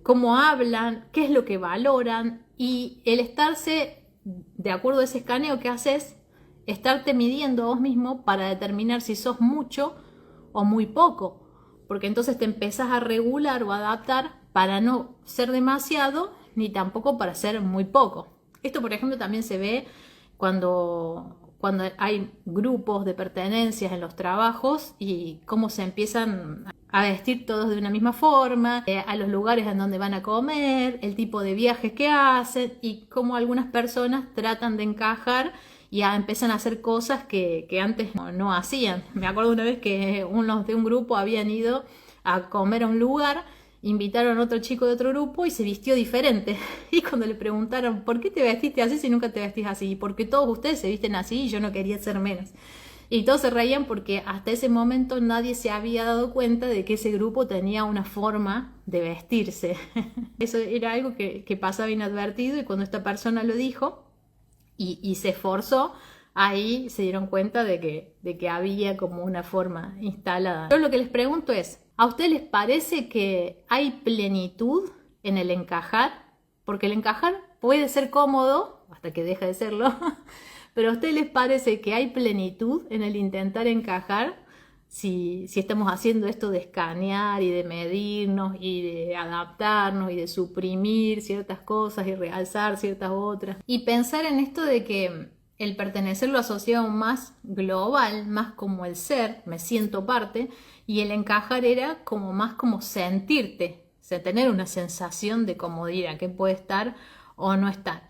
cómo hablan, qué es lo que valoran y el estarse, de acuerdo a ese escaneo que haces, estarte midiendo a vos mismo para determinar si sos mucho o muy poco, porque entonces te empezás a regular o a adaptar para no ser demasiado ni tampoco para ser muy poco. Esto, por ejemplo, también se ve cuando cuando hay grupos de pertenencias en los trabajos y cómo se empiezan a vestir todos de una misma forma, a los lugares en donde van a comer, el tipo de viajes que hacen y cómo algunas personas tratan de encajar y empiezan a hacer cosas que antes no hacían. Me acuerdo una vez que unos de un grupo habían ido a comer a un lugar, invitaron a otro chico de otro grupo y se vistió diferente. Y cuando le preguntaron, ¿por qué te vestiste así si nunca te vestís así? Porque todos ustedes se visten así y yo no quería ser menos. Y todos se reían porque hasta ese momento nadie se había dado cuenta de que ese grupo tenía una forma de vestirse. Eso era algo que pasaba inadvertido y cuando esta persona lo dijo y se esforzó, ahí se dieron cuenta de que había como una forma instalada. Yo lo que les pregunto es, ¿a ustedes les parece que hay plenitud en el encajar? Porque el encajar puede ser cómodo, hasta que deja de serlo, pero ¿a ustedes les parece que hay plenitud en el intentar encajar? Si estamos haciendo esto de escanear y de medirnos y de adaptarnos y de suprimir ciertas cosas y realzar ciertas otras. Y pensar en esto de que el pertenecer lo asociado más global, más como el ser, me siento parte, y el encajar era como más como sentirte, o sea, tener una sensación de comodidad que puede estar o no estar.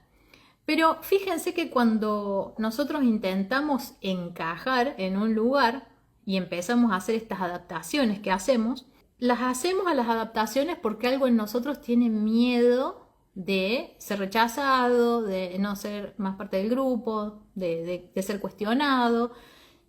Pero fíjense que cuando nosotros intentamos encajar en un lugar y empezamos a hacer estas adaptaciones que hacemos, las hacemos a las adaptaciones porque algo en nosotros tiene miedo de ser rechazado, de no ser más parte del grupo, de ser cuestionado.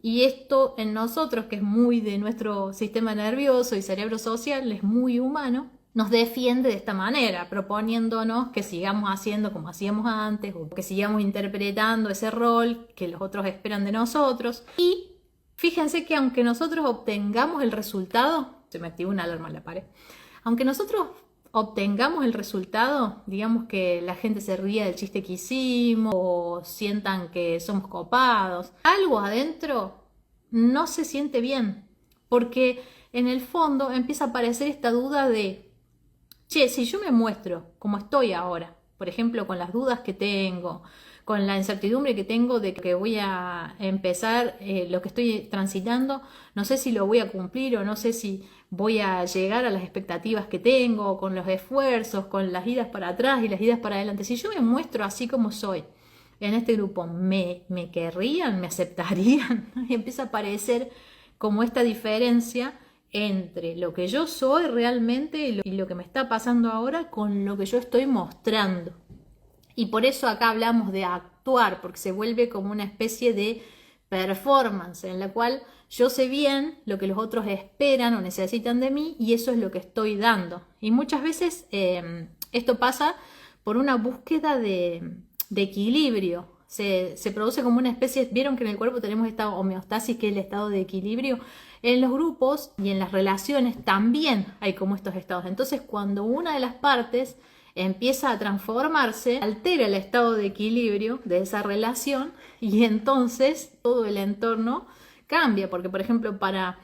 Y esto en nosotros, que es muy de nuestro sistema nervioso y cerebro social, es muy humano, nos defiende de esta manera, proponiéndonos que sigamos haciendo como hacíamos antes o que sigamos interpretando ese rol que los otros esperan de nosotros. Y fíjense que aunque nosotros obtengamos el resultado, se me activó una alarma en la pared, aunque nosotros obtengamos el resultado, digamos que la gente se ría del chiste que hicimos o sientan que somos copados, algo adentro no se siente bien, porque en el fondo empieza a aparecer esta duda de, che, si yo me muestro como estoy ahora, por ejemplo, con las dudas que tengo, con la incertidumbre que tengo de que voy a empezar lo que estoy transitando, no sé si lo voy a cumplir o no sé si voy a llegar a las expectativas que tengo, con los esfuerzos, con las idas para atrás y las idas para adelante. Si yo me muestro así como soy en este grupo, ¿me querrían? ¿Me aceptarían? Y empieza a aparecer como esta diferencia entre lo que yo soy realmente y lo que me está pasando ahora con lo que yo estoy mostrando. Y por eso acá hablamos de actuar, porque se vuelve como una especie de performance en la cual yo sé bien lo que los otros esperan o necesitan de mí y eso es lo que estoy dando. Y muchas veces esto pasa por una búsqueda de equilibrio. Se produce como una especie, vieron que en el cuerpo tenemos esta homeostasis que es el estado de equilibrio. En los grupos y en las relaciones también hay como estos estados. Entonces cuando una de las partes empieza a transformarse, altera el estado de equilibrio de esa relación y entonces todo el entorno cambia, porque por ejemplo para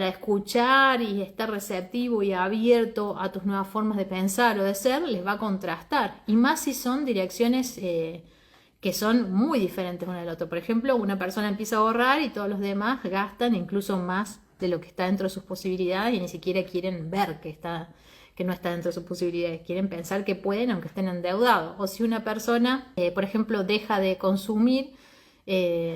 escuchar y estar receptivo y abierto a tus nuevas formas de pensar o de ser, les va a contrastar, y más si son direcciones que son muy diferentes una del otro. Por ejemplo, una persona empieza a ahorrar y todos los demás gastan incluso más de lo que está dentro de sus posibilidades y ni siquiera quieren ver que no está dentro de sus posibilidades, quieren pensar que pueden aunque estén endeudados. O si una persona, por ejemplo, deja de consumir,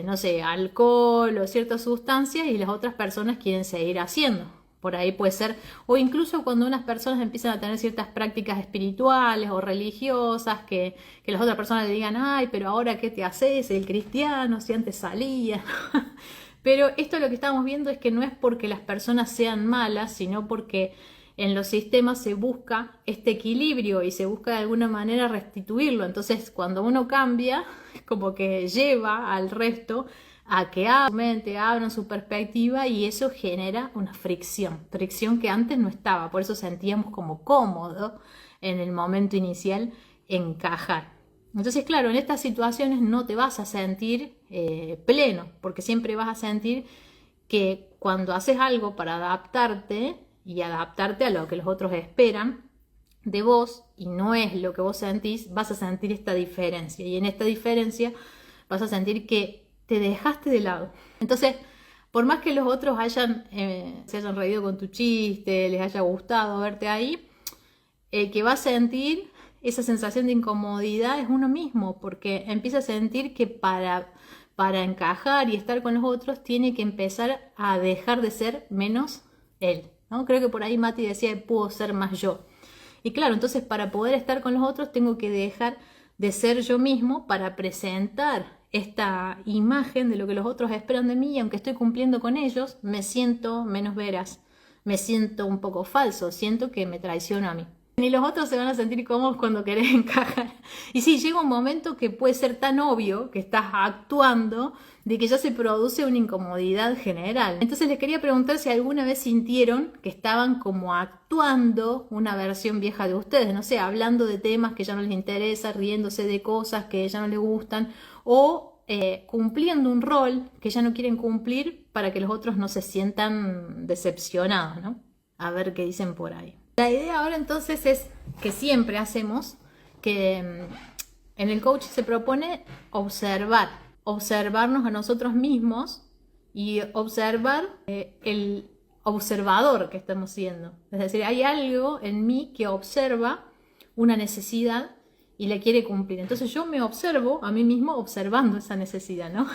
no sé, alcohol o ciertas sustancias y las otras personas quieren seguir haciendo. Por ahí puede ser, o incluso cuando unas personas empiezan a tener ciertas prácticas espirituales o religiosas, que las otras personas le digan, ay, pero ahora ¿qué te haces? El cristiano, si antes salía. Pero esto lo que estamos viendo es que no es porque las personas sean malas, sino porque en los sistemas se busca este equilibrio y se busca de alguna manera restituirlo. Entonces, cuando uno cambia, como que lleva al resto a que abran su mente, abran su perspectiva y eso genera una fricción que antes no estaba. Por eso sentíamos como cómodo en el momento inicial encajar. Entonces, claro, en estas situaciones no te vas a sentir pleno, porque siempre vas a sentir que cuando haces algo para adaptarte y adaptarte a lo que los otros esperan de vos y no es lo que vos sentís, vas a sentir esta diferencia y en esta diferencia vas a sentir que te dejaste de lado. Entonces, por más que los otros se hayan reído con tu chiste, les haya gustado verte ahí, el que va a sentir esa sensación de incomodidad es uno mismo, porque empieza a sentir que para encajar y estar con los otros tiene que empezar a dejar de ser menos él, ¿no? Creo que por ahí Mati decía que puedo ser más yo. Y claro, entonces para poder estar con los otros tengo que dejar de ser yo mismo para presentar esta imagen de lo que los otros esperan de mí, y aunque estoy cumpliendo con ellos, me siento menos veraz, me siento un poco falso, siento que me traiciono a mí. Ni los otros se van a sentir cómodos cuando querés encajar. Y sí, llega un momento que puede ser tan obvio que estás actuando de que ya se produce una incomodidad general. Entonces les quería preguntar si alguna vez sintieron que estaban como actuando una versión vieja de ustedes, no sé, hablando de temas que ya no les interesa, riéndose de cosas que ya no les gustan, o cumpliendo un rol que ya no quieren cumplir para que los otros no se sientan decepcionados, ¿no? A ver qué dicen por ahí. La idea ahora entonces es que siempre hacemos que en el coach se propone observarnos a nosotros mismos y observar el observador que estamos siendo. Es decir, hay algo en mí que observa una necesidad y la quiere cumplir. Entonces yo me observo a mí mismo observando esa necesidad, ¿no?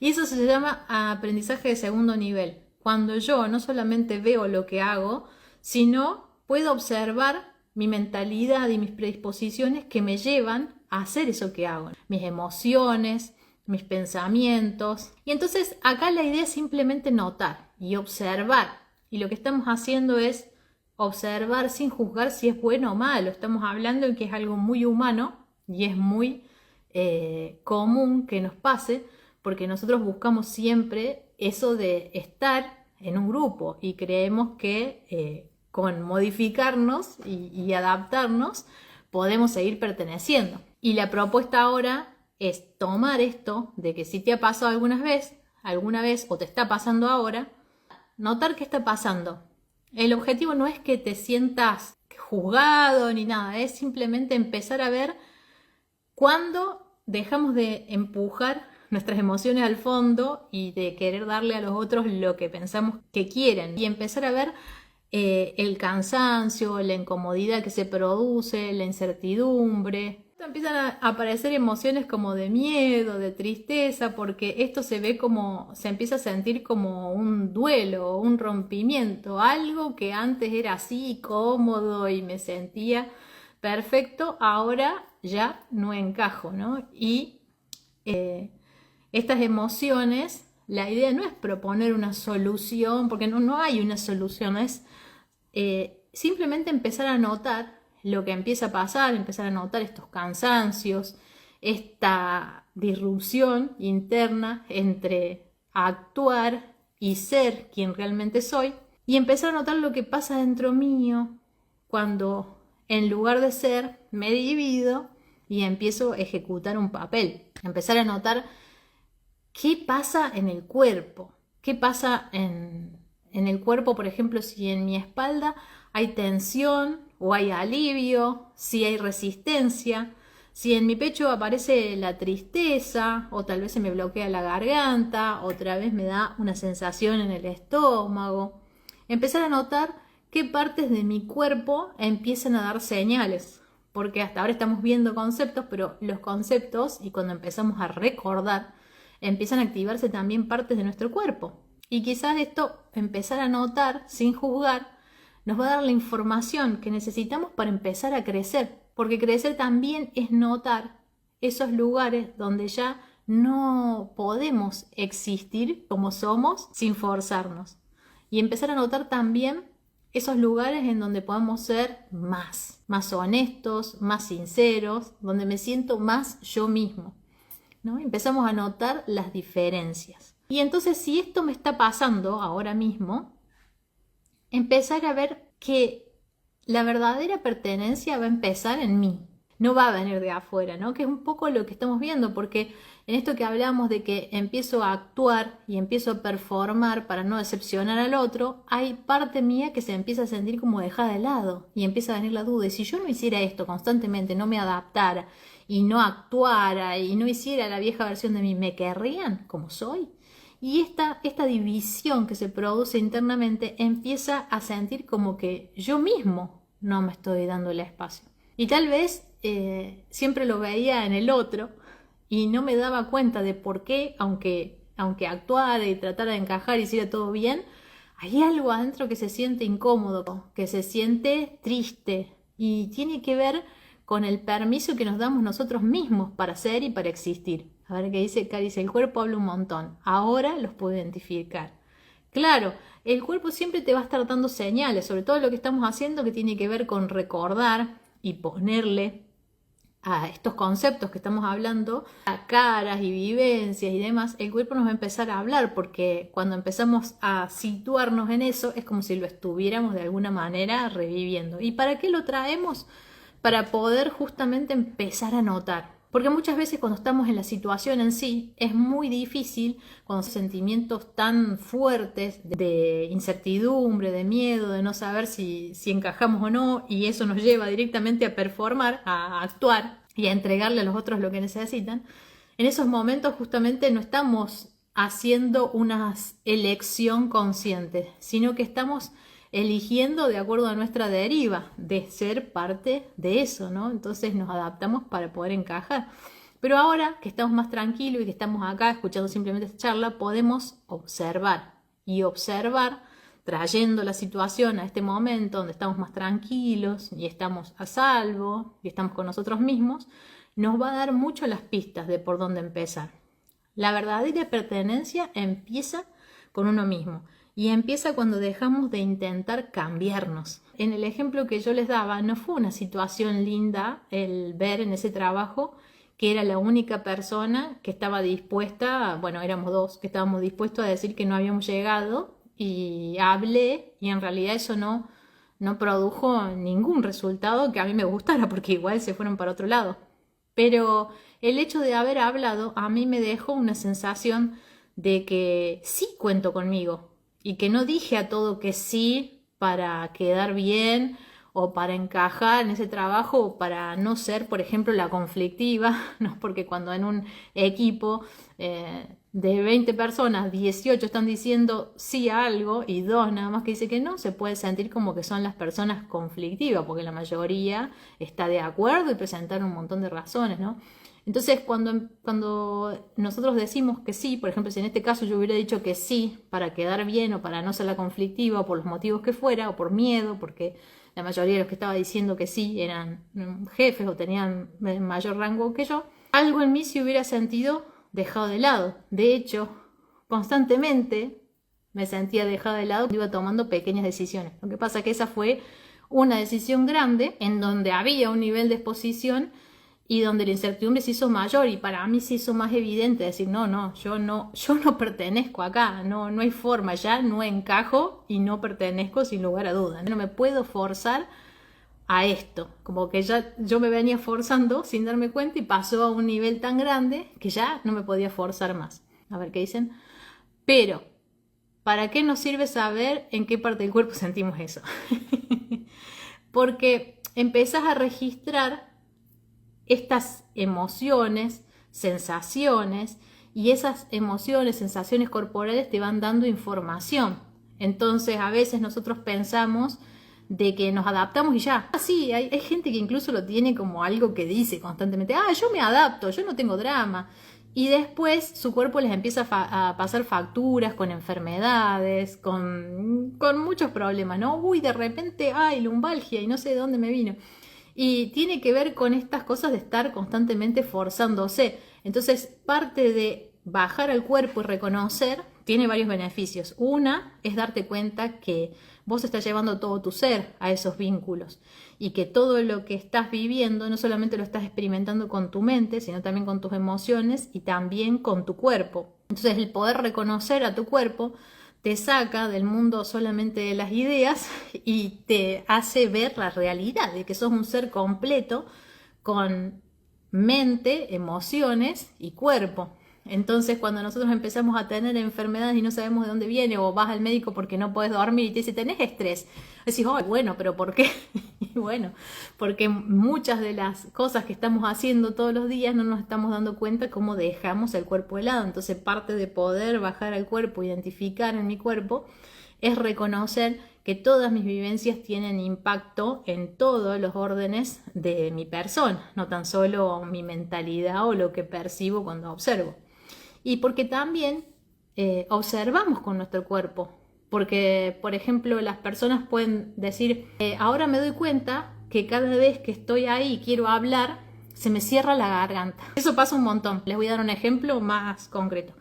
Y eso se llama aprendizaje de segundo nivel. Cuando yo no solamente veo lo que hago, sino puedo observar mi mentalidad y mis predisposiciones que me llevan a hacer eso que hago, mis emociones, mis pensamientos. Y entonces acá la idea es simplemente notar y observar. Y lo que estamos haciendo es observar sin juzgar si es bueno o malo. Estamos hablando de que es algo muy humano y es muy común que nos pase, porque nosotros buscamos siempre eso de estar en un grupo y creemos que con modificarnos y adaptarnos podemos seguir perteneciendo. Y la propuesta ahora es tomar esto de que si te ha pasado alguna vez o te está pasando ahora, notar qué está pasando. El objetivo no es que te sientas juzgado ni nada, es simplemente empezar a ver cuándo dejamos de empujar nuestras emociones al fondo y de querer darle a los otros lo que pensamos que quieren, y empezar a ver el cansancio, la incomodidad que se produce, la incertidumbre. Empiezan a aparecer emociones como de miedo, de tristeza, porque esto se empieza a sentir como un duelo, un rompimiento, algo que antes era así cómodo y me sentía perfecto, ahora ya no encajo, ¿no? Y estas emociones, la idea no es proponer una solución, porque no hay una solución, es simplemente empezar a notar lo que empieza a pasar, empezar a notar estos cansancios, esta disrupción interna entre actuar y ser quien realmente soy, y empezar a notar lo que pasa dentro mío cuando en lugar de ser me divido y empiezo a ejecutar un papel. Empezar a notar qué pasa en el cuerpo, qué pasa en el cuerpo, por ejemplo, si en mi espalda hay tensión o hay alivio, si hay resistencia, si en mi pecho aparece la tristeza o tal vez se me bloquea la garganta, otra vez me da una sensación en el estómago. Empezar a notar qué partes de mi cuerpo empiezan a dar señales, porque hasta ahora estamos viendo conceptos, pero los conceptos, y cuando empezamos a recordar, empiezan a activarse también partes de nuestro cuerpo. Y quizás esto, empezar a notar sin juzgar, nos va a dar la información que necesitamos para empezar a crecer. Porque crecer también es notar esos lugares donde ya no podemos existir como somos sin forzarnos. Y empezar a notar también esos lugares en donde podemos ser más honestos, más sinceros, donde me siento más yo mismo, ¿no? Empezamos a notar las diferencias. Y entonces, si esto me está pasando ahora mismo, empezar a ver que la verdadera pertenencia va a empezar en mí. no va a venir de afuera, ¿no? Que es un poco lo que estamos viendo, porque en esto que hablamos de que empiezo a actuar y empiezo a performar para no decepcionar al otro, hay parte mía que se empieza a sentir como dejada de lado y empieza a venir la duda. Y si yo no hiciera esto constantemente, no me adaptara y no actuara y no hiciera la vieja versión de mí, ¿me querrían como soy? Y esta división que se produce internamente empieza a sentir como que yo mismo no me estoy dando el espacio. Y tal vez siempre lo veía en el otro y no me daba cuenta de por qué, aunque actuara y tratara de encajar y hiciera todo bien, hay algo adentro que se siente incómodo, que se siente triste y tiene que ver con el permiso que nos damos nosotros mismos para ser y para existir. A ver qué dice Cari, dice, el cuerpo habla un montón, ahora los puedo identificar. Claro, el cuerpo siempre te va a estar dando señales, sobre todo lo que estamos haciendo que tiene que ver con recordar y ponerle a estos conceptos que estamos hablando, a caras y vivencias y demás, el cuerpo nos va a empezar a hablar, porque cuando empezamos a situarnos en eso es como si lo estuviéramos de alguna manera reviviendo. ¿Y para qué lo traemos? Para poder justamente empezar a notar. Porque muchas veces cuando estamos en la situación en sí, es muy difícil, cuando sentimientos tan fuertes de incertidumbre, de miedo, de no saber si encajamos o no, y eso nos lleva directamente a performar, a actuar y a entregarle a los otros lo que necesitan. En esos momentos justamente no estamos haciendo una elección consciente, sino que estamos eligiendo de acuerdo a nuestra deriva de ser parte de eso, ¿no? Entonces nos adaptamos para poder encajar. Pero ahora que estamos más tranquilos y que estamos acá escuchando simplemente esta charla, podemos observar y observar, trayendo la situación a este momento donde estamos más tranquilos y estamos a salvo y estamos con nosotros mismos, nos va a dar mucho las pistas de por dónde empezar. La verdadera pertenencia empieza con uno mismo. Y empieza cuando dejamos de intentar cambiarnos. En el ejemplo que yo les daba, no fue una situación linda el ver en ese trabajo que era la única persona que estaba dispuesta, bueno, éramos dos, que estábamos dispuestos a decir que no habíamos llegado, y hablé y en realidad eso no produjo ningún resultado que a mí me gustara, porque igual se fueron para otro lado. Pero el hecho de haber hablado a mí me dejó una sensación de que sí cuento conmigo, y que no dije a todo que sí para quedar bien o para encajar en ese trabajo o para no ser, por ejemplo, la conflictiva, ¿no? Porque cuando en un equipo de 20 personas, 18 están diciendo sí a algo y 2 nada más que dice que no, se puede sentir como que son las personas conflictivas, porque la mayoría está de acuerdo y presentaron un montón de razones, ¿no? Entonces, cuando nosotros decimos que sí, por ejemplo, si en este caso yo hubiera dicho que sí para quedar bien o para no ser la conflictiva o por los motivos que fuera o por miedo, porque la mayoría de los que estaba diciendo que sí eran jefes o tenían mayor rango que yo, algo en mí se hubiera sentido dejado de lado. De hecho, constantemente me sentía dejada de lado cuando iba tomando pequeñas decisiones. Lo que pasa es que esa fue una decisión grande en donde había un nivel de exposición y donde la incertidumbre se hizo mayor, y para mí se hizo más evidente decir, yo no pertenezco acá, no hay forma, ya no encajo y no pertenezco sin lugar a dudas. No me puedo forzar a esto, como que ya yo me venía forzando sin darme cuenta y pasó a un nivel tan grande que ya no me podía forzar más. A ver qué dicen. Pero, ¿para qué nos sirve saber en qué parte del cuerpo sentimos eso? Porque empezás a registrar estas emociones, sensaciones, y esas emociones, sensaciones corporales te van dando información. Entonces a veces nosotros pensamos de que nos adaptamos y ya. Sí, hay gente que incluso lo tiene como algo que dice constantemente, yo me adapto, yo no tengo drama. Y después su cuerpo les empieza a pasar facturas con enfermedades, con muchos problemas, ¿no? De repente, lumbalgia y no sé de dónde me vino. Y tiene que ver con estas cosas de estar constantemente forzándose. Entonces, parte de bajar al cuerpo y reconocer tiene varios beneficios. Una es darte cuenta que vos estás llevando todo tu ser a esos vínculos y que todo lo que estás viviendo no solamente lo estás experimentando con tu mente, sino también con tus emociones y también con tu cuerpo. Entonces, el poder reconocer a tu cuerpo te saca del mundo solamente de las ideas y te hace ver la realidad de que sos un ser completo con mente, emociones y cuerpo. Entonces, cuando nosotros empezamos a tener enfermedades y no sabemos de dónde viene, o vas al médico porque no puedes dormir y te dice, tenés estrés, decís, oh, bueno, pero ¿por qué? Y bueno, porque muchas de las cosas que estamos haciendo todos los días no nos estamos dando cuenta cómo dejamos el cuerpo helado. Entonces, parte de poder bajar al cuerpo, identificar en mi cuerpo, es reconocer que todas mis vivencias tienen impacto en todos los órdenes de mi persona, no tan solo mi mentalidad o lo que percibo cuando observo. Y porque también observamos con nuestro cuerpo. Porque, por ejemplo, las personas pueden decir, ahora me doy cuenta que cada vez que estoy ahí y quiero hablar, se me cierra la garganta. Eso pasa un montón. Les voy a dar un ejemplo más concreto.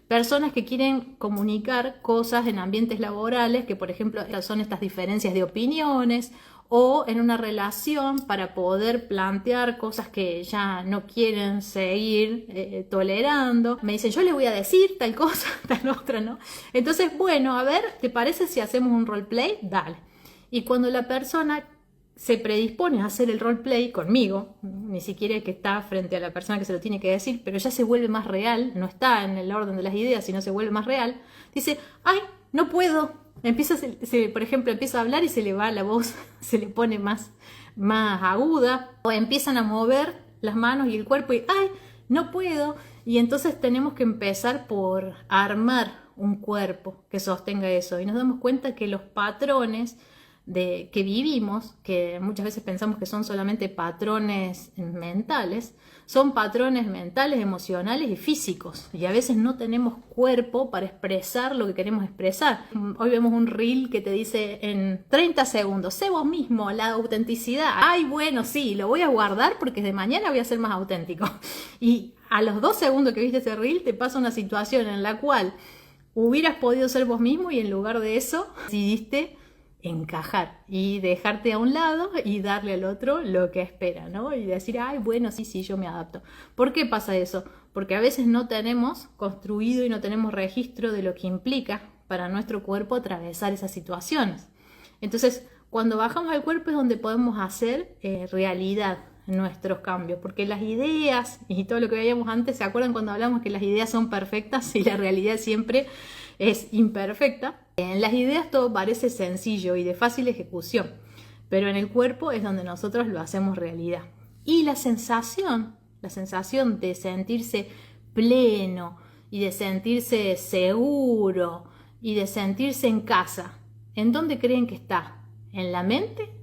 Personas que quieren comunicar cosas en ambientes laborales, que por ejemplo son estas diferencias de opiniones, o en una relación para poder plantear cosas que ya no quieren seguir tolerando. Me dicen, yo le voy a decir tal cosa, tal otra, ¿no? Entonces, bueno, a ver, ¿te parece si hacemos un roleplay? Dale. Y cuando la persona se predispone a hacer el roleplay conmigo, ni siquiera que está frente a la persona que se lo tiene que decir, pero ya se vuelve más real, no está en el orden de las ideas, sino se vuelve más real, dice, ay, no puedo. Por ejemplo, empieza a hablar y se le va la voz, se le pone más aguda, o empiezan a mover las manos y el cuerpo y ¡ay, no puedo! Y entonces tenemos que empezar por armar un cuerpo que sostenga eso. Y nos damos cuenta que los patrones que vivimos, que muchas veces pensamos que son solamente patrones mentales, son patrones mentales, emocionales y físicos, y a veces no tenemos cuerpo para expresar lo que queremos expresar. Hoy vemos un reel que te dice en 30 segundos, sé vos mismo, la autenticidad. Ay, bueno, sí, lo voy a guardar porque de mañana voy a ser más auténtico. Y a los 2 segundos que viste ese reel te pasa una situación en la cual hubieras podido ser vos mismo y en lugar de eso decidiste encajar y dejarte a un lado y darle al otro lo que espera, ¿no? Y decir, ay, bueno, sí, yo me adapto. ¿Por qué pasa eso? Porque a veces no tenemos construido y no tenemos registro de lo que implica para nuestro cuerpo atravesar esas situaciones. Entonces, cuando bajamos al cuerpo es donde podemos hacer realidad nuestros cambios, porque las ideas y todo lo que veíamos antes, ¿se acuerdan cuando hablamos que las ideas son perfectas y la realidad siempre es imperfecta? En las ideas todo parece sencillo y de fácil ejecución, pero en el cuerpo es donde nosotros lo hacemos realidad. Y la sensación de sentirse pleno y de sentirse seguro y de sentirse en casa, ¿en dónde creen que está? ¿En la mente?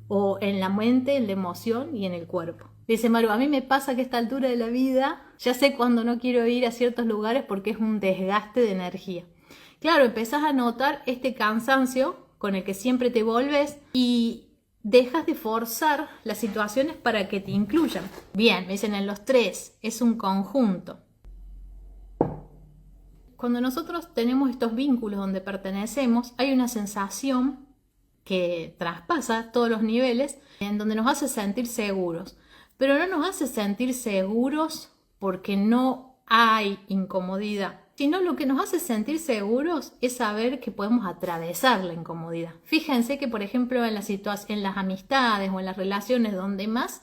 ¿O en la mente, en la emoción y en el cuerpo? Dice Maru, a mí me pasa que a esta altura de la vida ya sé cuando no quiero ir a ciertos lugares porque es un desgaste de energía. Claro, empezás a notar este cansancio con el que siempre te volves y dejas de forzar las situaciones para que te incluyan. Bien, me dicen en los 3, es un conjunto. Cuando nosotros tenemos estos vínculos donde pertenecemos, hay una sensación que traspasa todos los niveles, en donde nos hace sentir seguros. Pero no nos hace sentir seguros porque no hay incomodidad, sino lo que nos hace sentir seguros es saber que podemos atravesar la incomodidad. Fíjense que, por ejemplo, en las amistades o en las relaciones donde más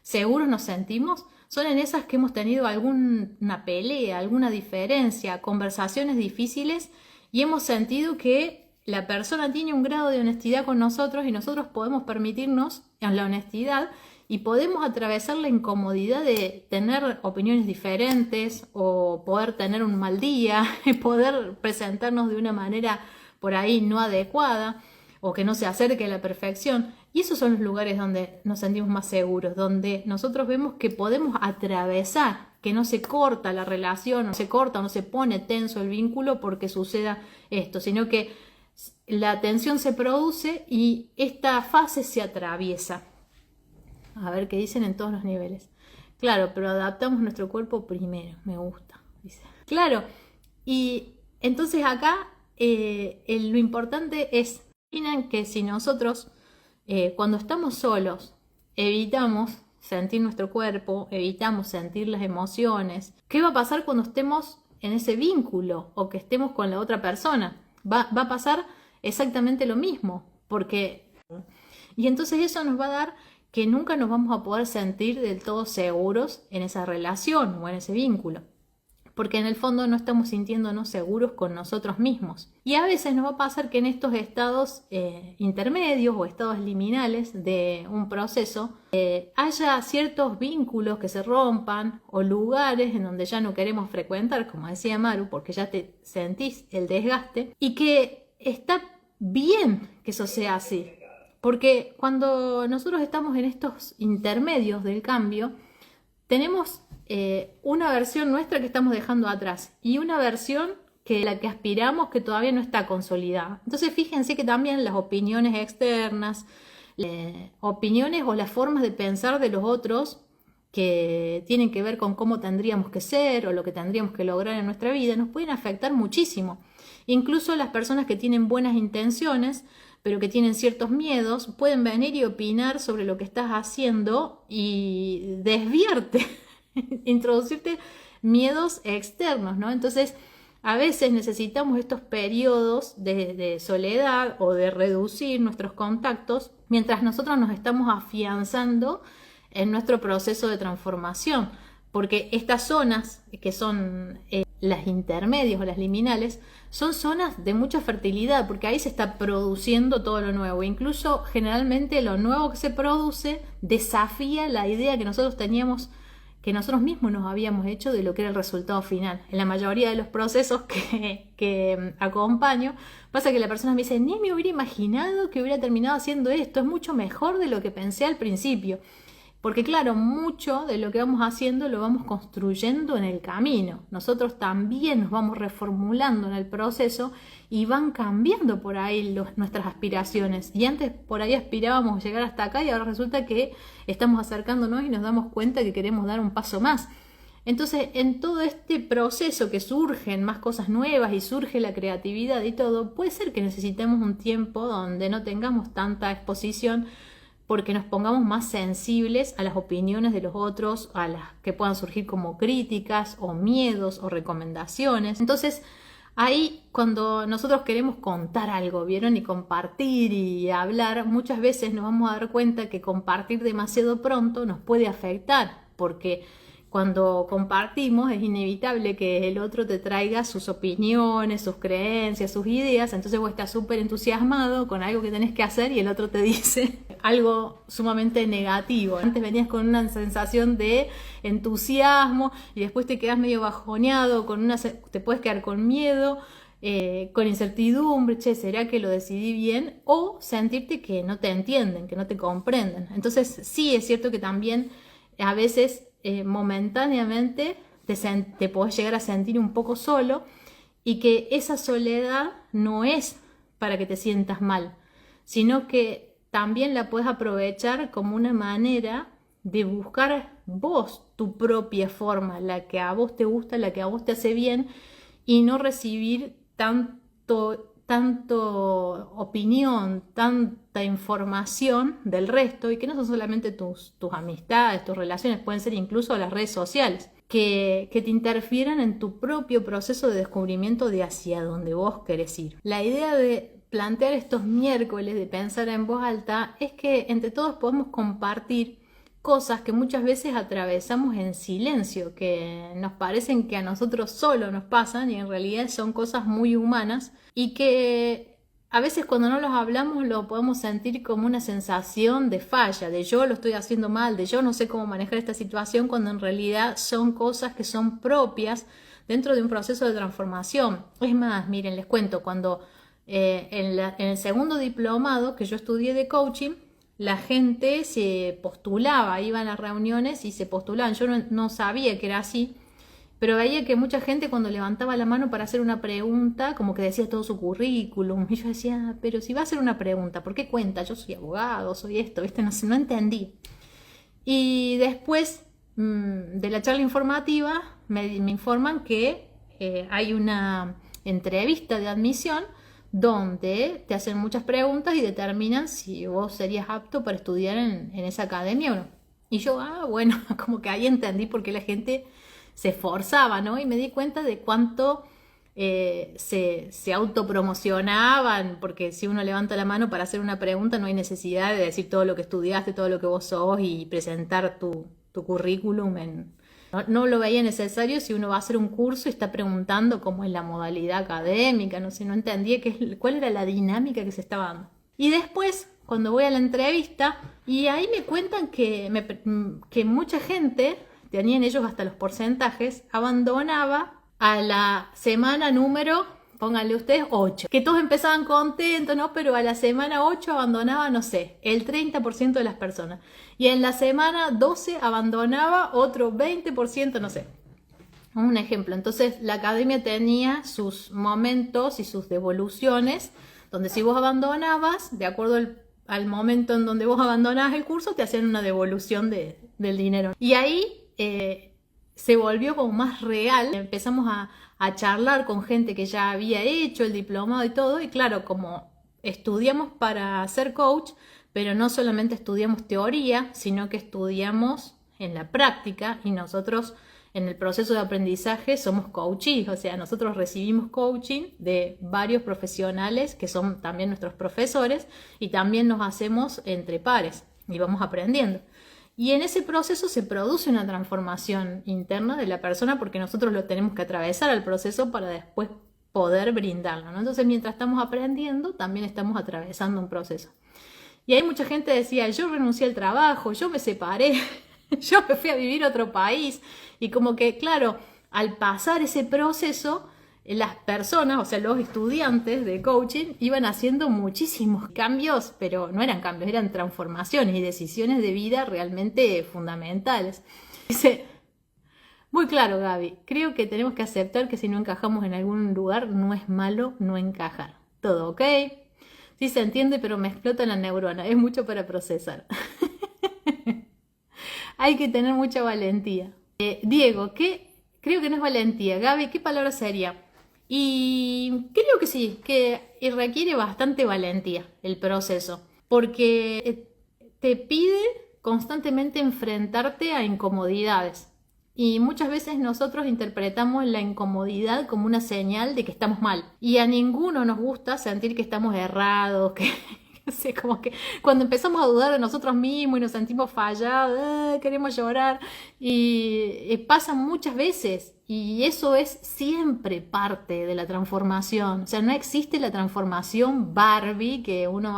seguros nos sentimos, son en esas que hemos tenido alguna pelea, alguna diferencia, conversaciones difíciles y hemos sentido que la persona tiene un grado de honestidad con nosotros y nosotros podemos permitirnos en la honestidad y podemos atravesar la incomodidad de tener opiniones diferentes o poder tener un mal día, poder presentarnos de una manera por ahí no adecuada o que no se acerque a la perfección. Y esos son los lugares donde nos sentimos más seguros, donde nosotros vemos que podemos atravesar, que no se corta la relación, no se corta, no se pone tenso el vínculo porque suceda esto, sino que la tensión se produce y esta fase se atraviesa. A ver qué dicen en todos los niveles. Claro, pero adaptamos nuestro cuerpo primero. Me gusta, dice. Claro, y entonces acá lo importante es, miren que si nosotros cuando estamos solos evitamos sentir nuestro cuerpo, evitamos sentir las emociones, ¿qué va a pasar cuando estemos en ese vínculo o que estemos con la otra persona? Va a pasar exactamente lo mismo, porque y entonces eso nos va a dar que nunca nos vamos a poder sentir del todo seguros en esa relación o en ese vínculo, porque en el fondo no estamos sintiéndonos seguros con nosotros mismos. Y a veces nos va a pasar que en estos estados intermedios o estados liminales de un proceso haya ciertos vínculos que se rompan o lugares en donde ya no queremos frecuentar, como decía Maru, porque ya te sentís el desgaste, y que está bien que eso sea así. Porque cuando nosotros estamos en estos intermedios del cambio, tenemos una versión nuestra que estamos dejando atrás y una versión que la que aspiramos que todavía no está consolidada. Entonces fíjense que también las opiniones externas, opiniones o las formas de pensar de los otros que tienen que ver con cómo tendríamos que ser o lo que tendríamos que lograr en nuestra vida, nos pueden afectar muchísimo. Incluso las personas que tienen buenas intenciones, pero que tienen ciertos miedos, pueden venir y opinar sobre lo que estás haciendo y desviarte, introducirte miedos externos, ¿no? Entonces, a veces necesitamos estos periodos de soledad o de reducir nuestros contactos mientras nosotros nos estamos afianzando en nuestro proceso de transformación, porque estas zonas que son las intermedias o las liminales son zonas de mucha fertilidad, porque ahí se está produciendo todo lo nuevo. Incluso generalmente lo nuevo que se produce desafía la idea que nosotros teníamos, que nosotros mismos nos habíamos hecho de lo que era el resultado final. En la mayoría de los procesos que acompaño, pasa que la persona me dice, ni me hubiera imaginado que hubiera terminado haciendo esto, es mucho mejor de lo que pensé al principio. Porque claro, mucho de lo que vamos haciendo lo vamos construyendo en el camino. Nosotros también nos vamos reformulando en el proceso y van cambiando por ahí nuestras aspiraciones. Y antes por ahí aspirábamos a llegar hasta acá y ahora resulta que estamos acercándonos y nos damos cuenta que queremos dar un paso más. Entonces, en todo este proceso que surgen más cosas nuevas y surge la creatividad y todo, puede ser que necesitemos un tiempo donde no tengamos tanta exposición, porque nos pongamos más sensibles a las opiniones de los otros, a las que puedan surgir como críticas o miedos o recomendaciones. Entonces, ahí cuando nosotros queremos contar algo, ¿vieron? Y compartir y hablar, muchas veces nos vamos a dar cuenta que compartir demasiado pronto nos puede afectar, porque cuando compartimos es inevitable que el otro te traiga sus opiniones, sus creencias, sus ideas, entonces vos estás súper entusiasmado con algo que tenés que hacer y el otro te dice algo sumamente negativo. Antes venías con una sensación de entusiasmo y después te quedas medio bajoneado, te puedes quedar con miedo, con incertidumbre, che, ¿será que lo decidí bien? O sentirte que no te entienden, que no te comprenden. Entonces sí es cierto que también a veces momentáneamente te podés llegar a sentir un poco solo y que esa soledad no es para que te sientas mal, sino que también la puedes aprovechar como una manera de buscar vos tu propia forma, la que a vos te gusta, la que a vos te hace bien, y no recibir tanto opinión, tanta información del resto, y que no son solamente tus amistades, tus relaciones, pueden ser incluso las redes sociales, que te interfieran en tu propio proceso de descubrimiento de hacia dónde vos querés ir. La idea de plantear estos miércoles, de pensar en voz alta, es que entre todos podemos compartir cosas que muchas veces atravesamos en silencio, que nos parecen que a nosotros solo nos pasan y en realidad son cosas muy humanas y que a veces cuando no los hablamos lo podemos sentir como una sensación de falla, de yo lo estoy haciendo mal, de yo no sé cómo manejar esta situación, cuando en realidad son cosas que son propias dentro de un proceso de transformación. Es más, miren, les cuento, cuando en el segundo diplomado que yo estudié de coaching, la gente se postulaba, iban a reuniones y se postulaban. Yo no sabía que era así, pero veía que mucha gente cuando levantaba la mano para hacer una pregunta, como que decía todo su currículum, y yo decía, pero si va a hacer una pregunta, ¿por qué cuenta? Yo soy abogado, soy esto, ¿viste? No entendí. Y después de la charla informativa me informan que hay una entrevista de admisión donde te hacen muchas preguntas y determinan si vos serías apto para estudiar en esa academia o no. Y yo, bueno, como que ahí entendí por qué la gente se esforzaba, ¿no? Y me di cuenta de cuánto se autopromocionaban, porque si uno levanta la mano para hacer una pregunta no hay necesidad de decir todo lo que estudiaste, todo lo que vos sos y presentar tu currículum no lo veía necesario si uno va a hacer un curso y está preguntando cómo es la modalidad académica, no sé, no entendía cuál era la dinámica que se estaba dando. Y después, cuando voy a la entrevista, y ahí me cuentan que mucha gente, tenían ellos hasta los porcentajes, abandonaba a la semana número, pónganle ustedes, 8. Que todos empezaban contentos, ¿no? Pero a la semana 8 abandonaba, no sé, el 30% de las personas. Y en la semana 12 abandonaba otro 20%, no sé. Un ejemplo. Entonces, la academia tenía sus momentos y sus devoluciones, donde si vos abandonabas, de acuerdo al momento en donde vos abandonabas el curso, te hacían una devolución del dinero. Y ahí se volvió como más real. Empezamos a charlar con gente que ya había hecho el diplomado y todo, y claro, como estudiamos para ser coach, pero no solamente estudiamos teoría, sino que estudiamos en la práctica, y nosotros en el proceso de aprendizaje somos coaches, o sea, nosotros recibimos coaching de varios profesionales que son también nuestros profesores, y también nos hacemos entre pares y vamos aprendiendo. Y en ese proceso se produce una transformación interna de la persona, porque nosotros lo tenemos que atravesar al proceso para después poder brindarlo, ¿no? Entonces, mientras estamos aprendiendo, también estamos atravesando un proceso. Y ahí mucha gente decía, yo renuncié al trabajo, yo me separé, yo me fui a vivir a otro país. Y como que, claro, al pasar ese proceso, las personas, o sea, los estudiantes de coaching, iban haciendo muchísimos cambios, pero no eran cambios, eran transformaciones y decisiones de vida realmente fundamentales. Dice, muy claro, Gaby, creo que tenemos que aceptar que si no encajamos en algún lugar, no es malo no encajar. Todo ok. Sí se entiende, pero me explota la neurona, es mucho para procesar. Hay que tener mucha valentía. Diego, creo que no es valentía. Gaby, ¿qué palabra sería? Y creo que sí, que requiere bastante valentía el proceso, porque te pide constantemente enfrentarte a incomodidades. Y muchas veces nosotros interpretamos la incomodidad como una señal de que estamos mal. Y a ninguno nos gusta sentir que estamos errados, que como que cuando empezamos a dudar de nosotros mismos y nos sentimos fallados, queremos llorar, y pasa muchas veces. Y eso es siempre parte de la transformación. O sea, no existe la transformación Barbie que uno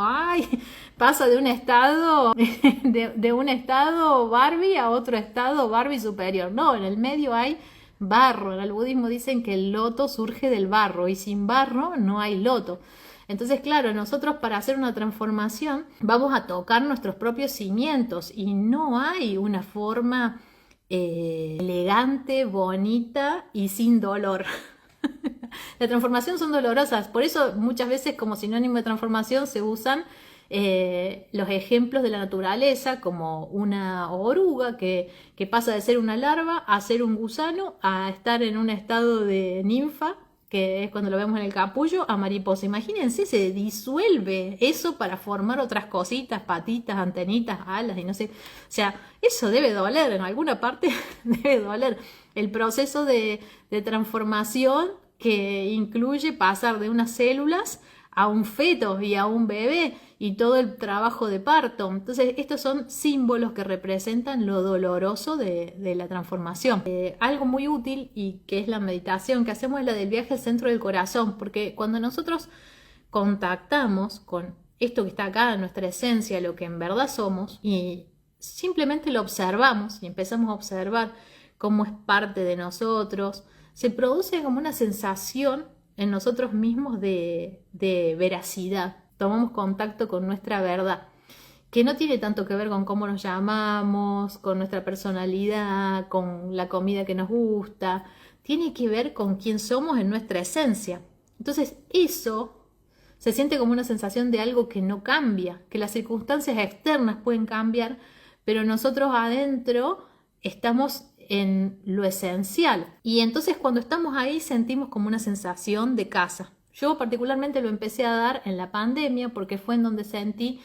pasa de un estado de un estado Barbie a otro estado Barbie superior. No, en el medio hay barro. En el budismo dicen que el loto surge del barro, y sin barro no hay loto. Entonces, claro, nosotros para hacer una transformación vamos a tocar nuestros propios cimientos, y no hay una forma elegante, bonita y sin dolor. La transformación son dolorosas, por eso muchas veces como sinónimo de transformación se usan los ejemplos de la naturaleza, como una oruga que pasa de ser una larva a ser un gusano, a estar en un estado de ninfa, que es cuando lo vemos en el capullo, a mariposa. Imagínense, se disuelve eso para formar otras cositas, patitas, antenitas, alas y no sé. O sea, eso debe doler, en alguna parte debe doler. El proceso de transformación que incluye pasar de unas células a un feto y a un bebé, y todo el trabajo de parto. Entonces, estos son símbolos que representan lo doloroso de la transformación. Algo muy útil, y que es la meditación que hacemos, es la del viaje al centro del corazón, porque cuando nosotros contactamos con esto que está acá, en nuestra esencia, lo que en verdad somos, y simplemente lo observamos y empezamos a observar cómo es parte de nosotros, se produce como una sensación en nosotros mismos de veracidad. Tomamos contacto con nuestra verdad, que no tiene tanto que ver con cómo nos llamamos, con nuestra personalidad, con la comida que nos gusta. Tiene que ver con quién somos en nuestra esencia. Entonces eso se siente como una sensación de algo que no cambia, que las circunstancias externas pueden cambiar, pero nosotros adentro estamos en lo esencial. Y entonces cuando estamos ahí sentimos como una sensación de casa. Yo particularmente lo empecé a dar en la pandemia, porque fue en donde sentí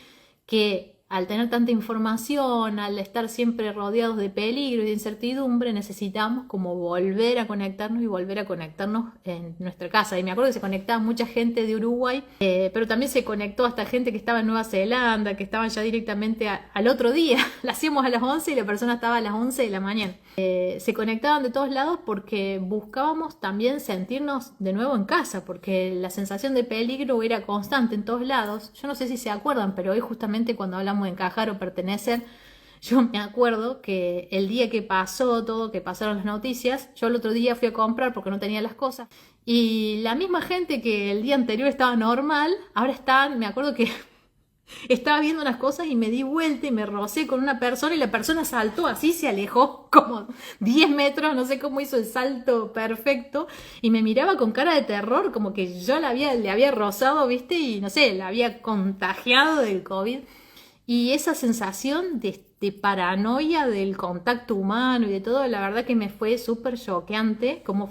que al tener tanta información, al estar siempre rodeados de peligro y de incertidumbre, necesitamos como volver a conectarnos y volver a conectarnos en nuestra casa. Y me acuerdo que se conectaba mucha gente de Uruguay, pero también se conectó hasta gente que estaba en Nueva Zelanda, que estaban ya directamente al otro día. La hacíamos a las 11 y la persona estaba a las 11 de la mañana. Se conectaban de todos lados porque buscábamos también sentirnos de nuevo en casa, porque la sensación de peligro era constante en todos lados. Yo no sé si se acuerdan, pero hoy justamente cuando hablamos de encajar o pertenecer, yo me acuerdo que el día que pasó todo, que pasaron las noticias, yo el otro día fui a comprar porque no tenía las cosas, y la misma gente que el día anterior estaba normal, ahora están, me acuerdo que estaba viendo unas cosas y me di vuelta y me rocé con una persona y la persona saltó así, se alejó como 10 metros, no sé cómo hizo el salto perfecto y me miraba con cara de terror, como que yo le había rozado, ¿viste? Y no sé, la había contagiado del COVID. Y esa sensación de paranoia del contacto humano y de todo, la verdad que me fue súper choqueante, como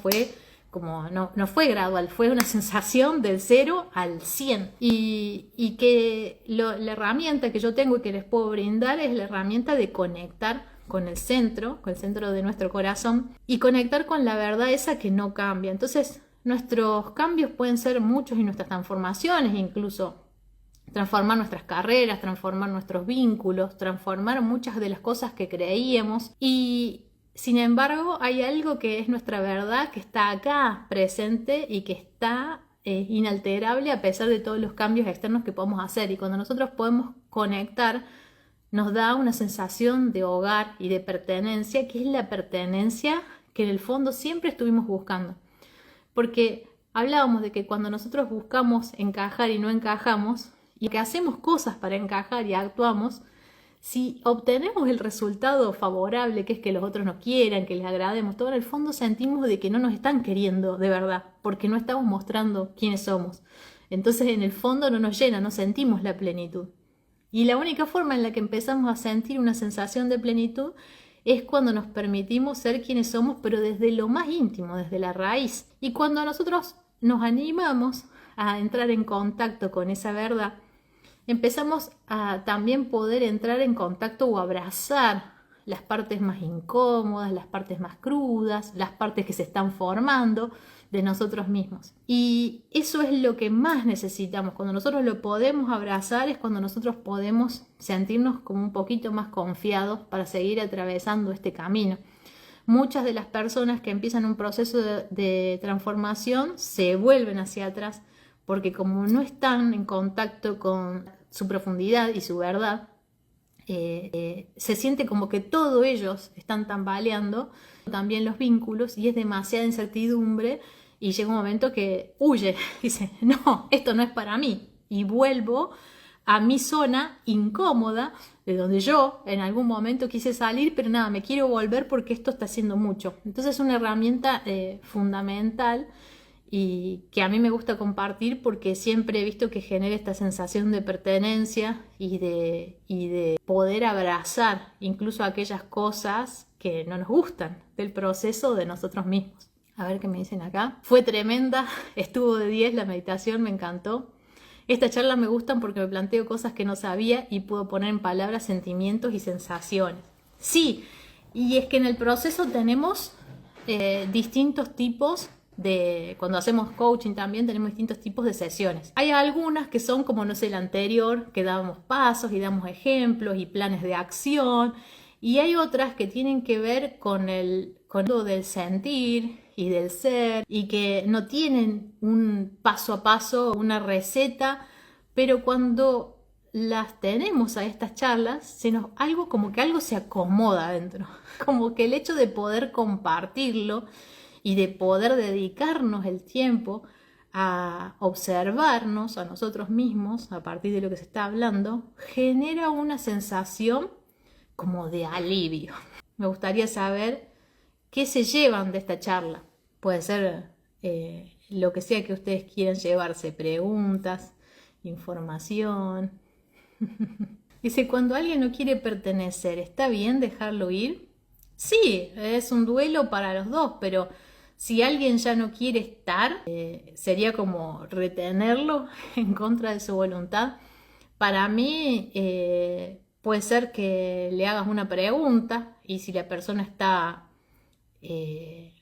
no fue gradual, fue una sensación del 0 al 100. Y que la herramienta que yo tengo y que les puedo brindar es la herramienta de conectar con el centro de nuestro corazón y conectar con la verdad esa que no cambia. Entonces, nuestros cambios pueden ser muchos y nuestras transformaciones, incluso transformar nuestras carreras, transformar nuestros vínculos, transformar muchas de las cosas que creíamos y sin embargo hay algo que es nuestra verdad que está acá presente y que está inalterable a pesar de todos los cambios externos que podemos hacer y cuando nosotros podemos conectar nos da una sensación de hogar y de pertenencia que es la pertenencia que en el fondo siempre estuvimos buscando porque hablábamos de que cuando nosotros buscamos encajar y no encajamos y que hacemos cosas para encajar y actuamos, si obtenemos el resultado favorable, que es que los otros nos quieran, que les agrademos, todo en el fondo sentimos de que no nos están queriendo de verdad, porque no estamos mostrando quiénes somos. Entonces en el fondo no nos llena, no sentimos la plenitud. Y la única forma en la que empezamos a sentir una sensación de plenitud es cuando nos permitimos ser quienes somos, pero desde lo más íntimo, desde la raíz. Y cuando nosotros nos animamos a entrar en contacto con esa verdad, empezamos a también poder entrar en contacto o abrazar las partes más incómodas, las partes más crudas, las partes que se están formando de nosotros mismos. Y eso es lo que más necesitamos. Cuando nosotros lo podemos abrazar es cuando nosotros podemos sentirnos como un poquito más confiados para seguir atravesando este camino. Muchas de las personas que empiezan un proceso de transformación se vuelven hacia atrás porque como no están en contacto con su profundidad y su verdad, se siente como que todos ellos están tambaleando, también los vínculos, y es demasiada incertidumbre y llega un momento que huye, dice, no, esto no es para mí, y vuelvo a mi zona incómoda, de donde yo en algún momento quise salir, pero nada, me quiero volver porque esto está haciendo mucho. Entonces es una herramienta fundamental y que a mí me gusta compartir porque siempre he visto que genera esta sensación de pertenencia y de poder abrazar incluso aquellas cosas que no nos gustan del proceso de nosotros mismos. A ver qué me dicen acá. Fue tremenda, estuvo de 10 la meditación, me encantó. Estas charlas me gustan porque me planteo cosas que no sabía y puedo poner en palabras sentimientos y sensaciones. Sí, y es que en el proceso tenemos distintos tipos cuando hacemos coaching también tenemos distintos tipos de sesiones. Hay algunas que son como, no sé, la anterior, que damos pasos y damos ejemplos y planes de acción. Y hay otras que tienen que ver con lo del sentir y del ser y que no tienen un paso a paso, una receta, pero cuando las tenemos a estas charlas, como que algo se acomoda adentro, como que el hecho de poder compartirlo y de poder dedicarnos el tiempo a observarnos a nosotros mismos a partir de lo que se está hablando, genera una sensación como de alivio. Me gustaría saber qué se llevan de esta charla. Puede ser lo que sea que ustedes quieran llevarse, preguntas, información. Dice, cuando alguien no quiere pertenecer, ¿está bien dejarlo ir? Sí, es un duelo para los dos, pero si alguien ya no quiere estar, sería como retenerlo en contra de su voluntad. Para mí puede ser que le hagas una pregunta y si la persona está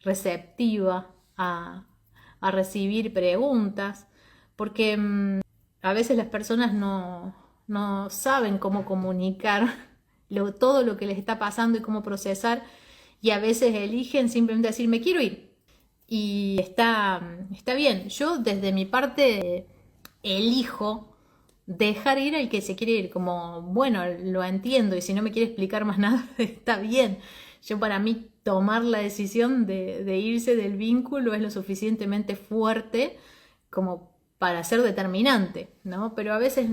receptiva a recibir preguntas, porque a veces las personas no saben cómo comunicar todo lo que les está pasando y cómo procesar, y a veces eligen simplemente decir me quiero ir. Y está bien. Yo desde mi parte elijo dejar ir al que se quiere ir, como bueno, lo entiendo y si no me quiere explicar más nada, está bien. Yo para mí tomar la decisión de irse del vínculo es lo suficientemente fuerte como para ser determinante, ¿no? Pero a veces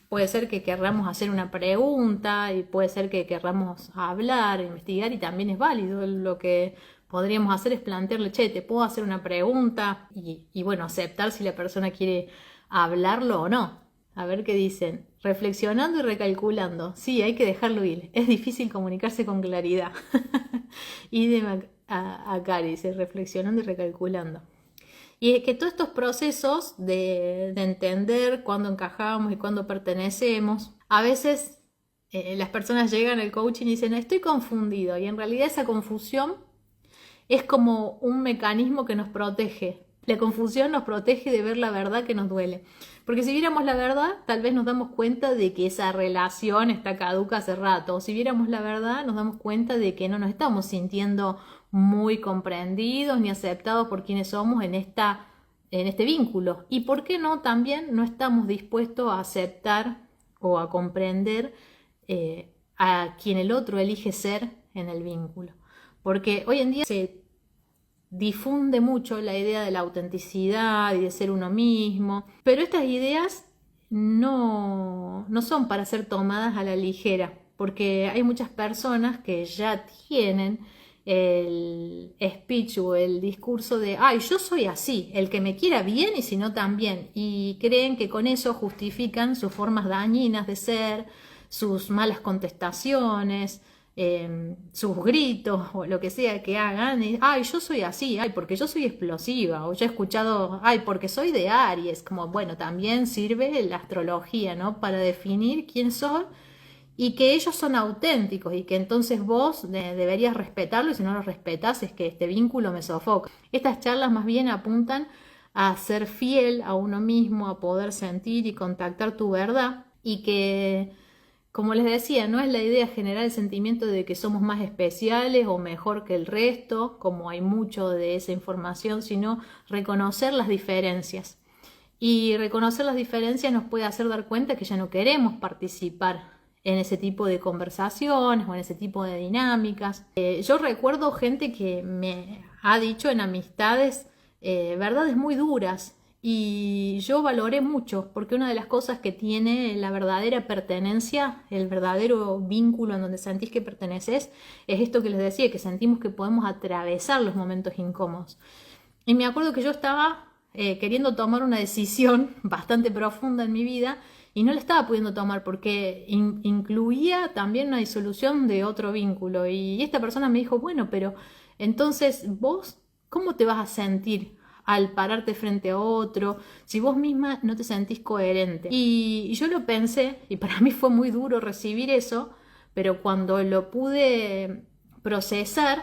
puede ser que querramos hacer una pregunta y puede ser que querramos hablar, investigar, y también es válido. Lo que podríamos hacer es plantearle, che, te puedo hacer una pregunta y bueno, aceptar si la persona quiere hablarlo o no. A ver qué dicen. Reflexionando y recalculando. Sí, hay que dejarlo ir. Es difícil comunicarse con claridad. Y de a Cari dice, reflexionando y recalculando. Y es que todos estos procesos de entender cuándo encajamos y cuándo pertenecemos, a veces las personas llegan al coaching y dicen, estoy confundido. Y en realidad esa confusión es como un mecanismo que nos protege. La confusión nos protege de ver la verdad que nos duele. Porque si viéramos la verdad, tal vez nos damos cuenta de que esa relación está caduca hace rato. O si viéramos la verdad, nos damos cuenta de que no nos estamos sintiendo muy comprendidos ni aceptados por quienes somos en este vínculo. Y por qué no, también no estamos dispuestos a aceptar o a comprender a quien el otro elige ser en el vínculo. Porque hoy en día se difunde mucho la idea de la autenticidad y de ser uno mismo, pero estas ideas no son para ser tomadas a la ligera, porque hay muchas personas que ya tienen el speech o el discurso de, ay, yo soy así, el que me quiera bien y si no también, y creen que con eso justifican sus formas dañinas de ser, sus malas contestaciones, sus gritos o lo que sea que hagan, y, ay, yo soy así, ay, porque yo soy explosiva, o yo he escuchado, ay, porque soy de Aries, como, bueno, también sirve la astrología, ¿no? Para definir quién son y que ellos son auténticos y que entonces vos deberías respetarlo y si no lo respetas es que este vínculo me sofoca. Estas charlas más bien apuntan a ser fiel a uno mismo, a poder sentir y contactar tu verdad y que, como les decía, no es la idea generar el sentimiento de que somos más especiales o mejor que el resto, como hay mucho de esa información, sino reconocer las diferencias. Y reconocer las diferencias nos puede hacer dar cuenta que ya no queremos participar en ese tipo de conversaciones o en ese tipo de dinámicas. Yo recuerdo gente que me ha dicho en amistades verdades muy duras y yo valoré mucho porque una de las cosas que tiene la verdadera pertenencia, el verdadero vínculo en donde sentís que perteneces, es esto que les decía, que sentimos que podemos atravesar los momentos incómodos. Y me acuerdo que yo estaba queriendo tomar una decisión bastante profunda en mi vida y no la estaba pudiendo tomar porque incluía también una disolución de otro vínculo. Y esta persona me dijo, bueno, pero entonces vos, ¿cómo te vas a sentir al pararte frente a otro si vos misma no te sentís coherente? Y yo lo pensé y para mí fue muy duro recibir eso, pero cuando lo pude procesar,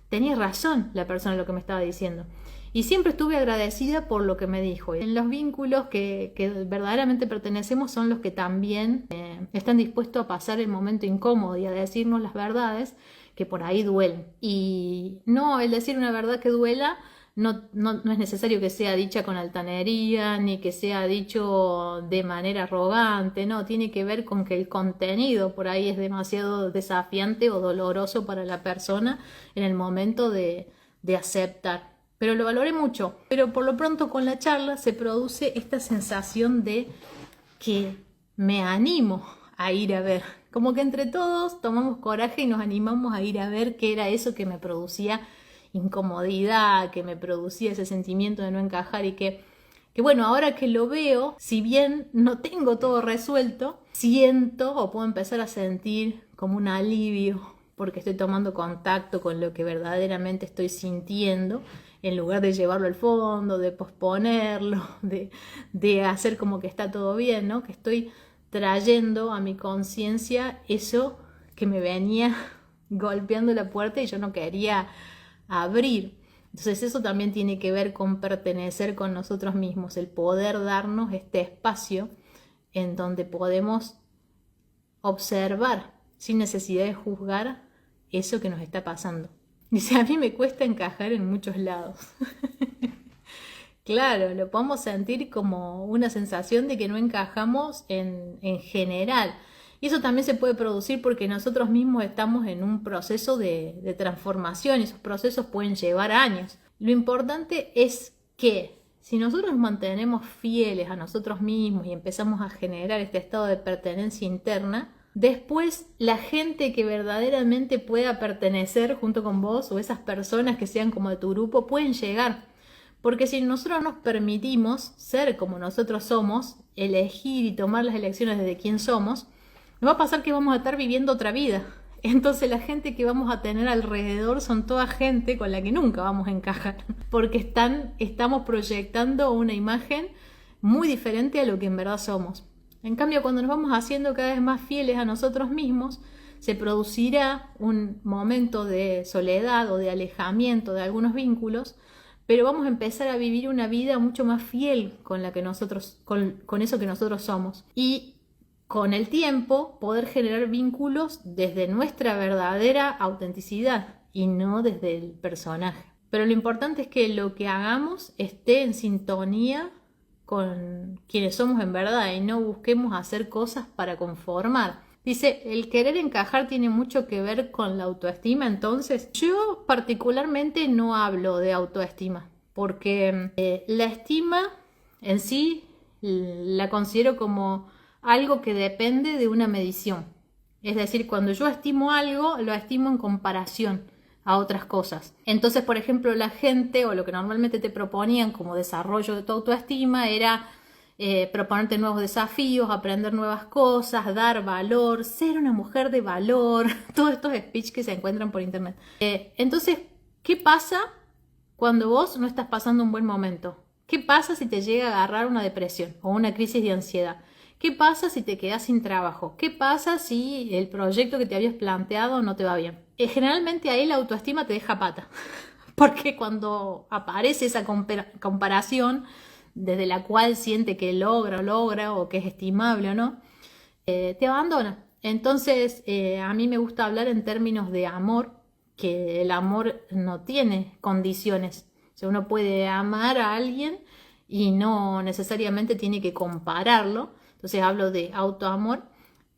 tenía razón la persona en lo que me estaba diciendo. Y siempre estuve agradecida por lo que me dijo. En los vínculos que verdaderamente pertenecemos son los que también están dispuestos a pasar el momento incómodo y a decirnos las verdades que por ahí duelen. Y no, el decir una verdad que duela no es necesario que sea dicha con altanería ni que sea dicho de manera arrogante, no, tiene que ver con que el contenido por ahí es demasiado desafiante o doloroso para la persona en el momento de aceptar. Pero lo valoré mucho. Pero por lo pronto con la charla se produce esta sensación de que me animo a ir a ver. Como que entre todos tomamos coraje y nos animamos a ir a ver qué era eso que me producía incomodidad, que me producía ese sentimiento de no encajar y que bueno, ahora que lo veo, si bien no tengo todo resuelto, siento o puedo empezar a sentir como un alivio porque estoy tomando contacto con lo que verdaderamente estoy sintiendo en lugar de llevarlo al fondo, de posponerlo, de hacer como que está todo bien, ¿no? Que estoy trayendo a mi conciencia eso que me venía golpeando la puerta y yo no quería abrir. Entonces eso también tiene que ver con pertenecer con nosotros mismos, el poder darnos este espacio en donde podemos observar sin necesidad de juzgar eso que nos está pasando. Dice, a mí me cuesta encajar en muchos lados. Claro, lo podemos sentir como una sensación de que no encajamos en general. Y eso también se puede producir porque nosotros mismos estamos en un proceso de transformación y esos procesos pueden llevar años. Lo importante es que si nosotros nos mantenemos fieles a nosotros mismos y empezamos a generar este estado de pertenencia interna, después la gente que verdaderamente pueda pertenecer junto con vos o esas personas que sean como de tu grupo pueden llegar. Porque si nosotros nos permitimos ser como nosotros somos, elegir y tomar las elecciones desde quién somos, nos va a pasar que vamos a estar viviendo otra vida. Entonces la gente que vamos a tener alrededor son toda gente con la que nunca vamos a encajar. Porque estamos proyectando una imagen muy diferente a lo que en verdad somos. En cambio, cuando nos vamos haciendo cada vez más fieles a nosotros mismos, se producirá un momento de soledad o de alejamiento de algunos vínculos, pero vamos a empezar a vivir una vida mucho más fiel con la que nosotros, con eso que nosotros somos. Y con el tiempo poder generar vínculos desde nuestra verdadera autenticidad y no desde el personaje. Pero lo importante es que lo que hagamos esté en sintonía con quienes somos en verdad y no busquemos hacer cosas para conformar. Dice, el querer encajar tiene mucho que ver con la autoestima, entonces yo particularmente no hablo de autoestima, porque la estima en sí la considero como algo que depende de una medición. Es decir, cuando yo estimo algo, lo estimo en comparación a otras cosas. Entonces, por ejemplo, la gente o lo que normalmente te proponían como desarrollo de tu autoestima era proponerte nuevos desafíos, aprender nuevas cosas, dar valor, ser una mujer de valor, todos estos speech que se encuentran por internet. Entonces, ¿qué pasa cuando vos no estás pasando un buen momento? ¿Qué pasa si te llega a agarrar una depresión o una crisis de ansiedad? ¿Qué pasa si te quedas sin trabajo? ¿Qué pasa si el proyecto que te habías planteado no te va bien? Generalmente ahí la autoestima te deja pata, porque cuando aparece esa comparación desde la cual siente que logra o que es estimable o no, te abandona. Entonces a mí me gusta hablar en términos de amor, que el amor no tiene condiciones. O sea, uno puede amar a alguien y no necesariamente tiene que compararlo. Entonces hablo de autoamor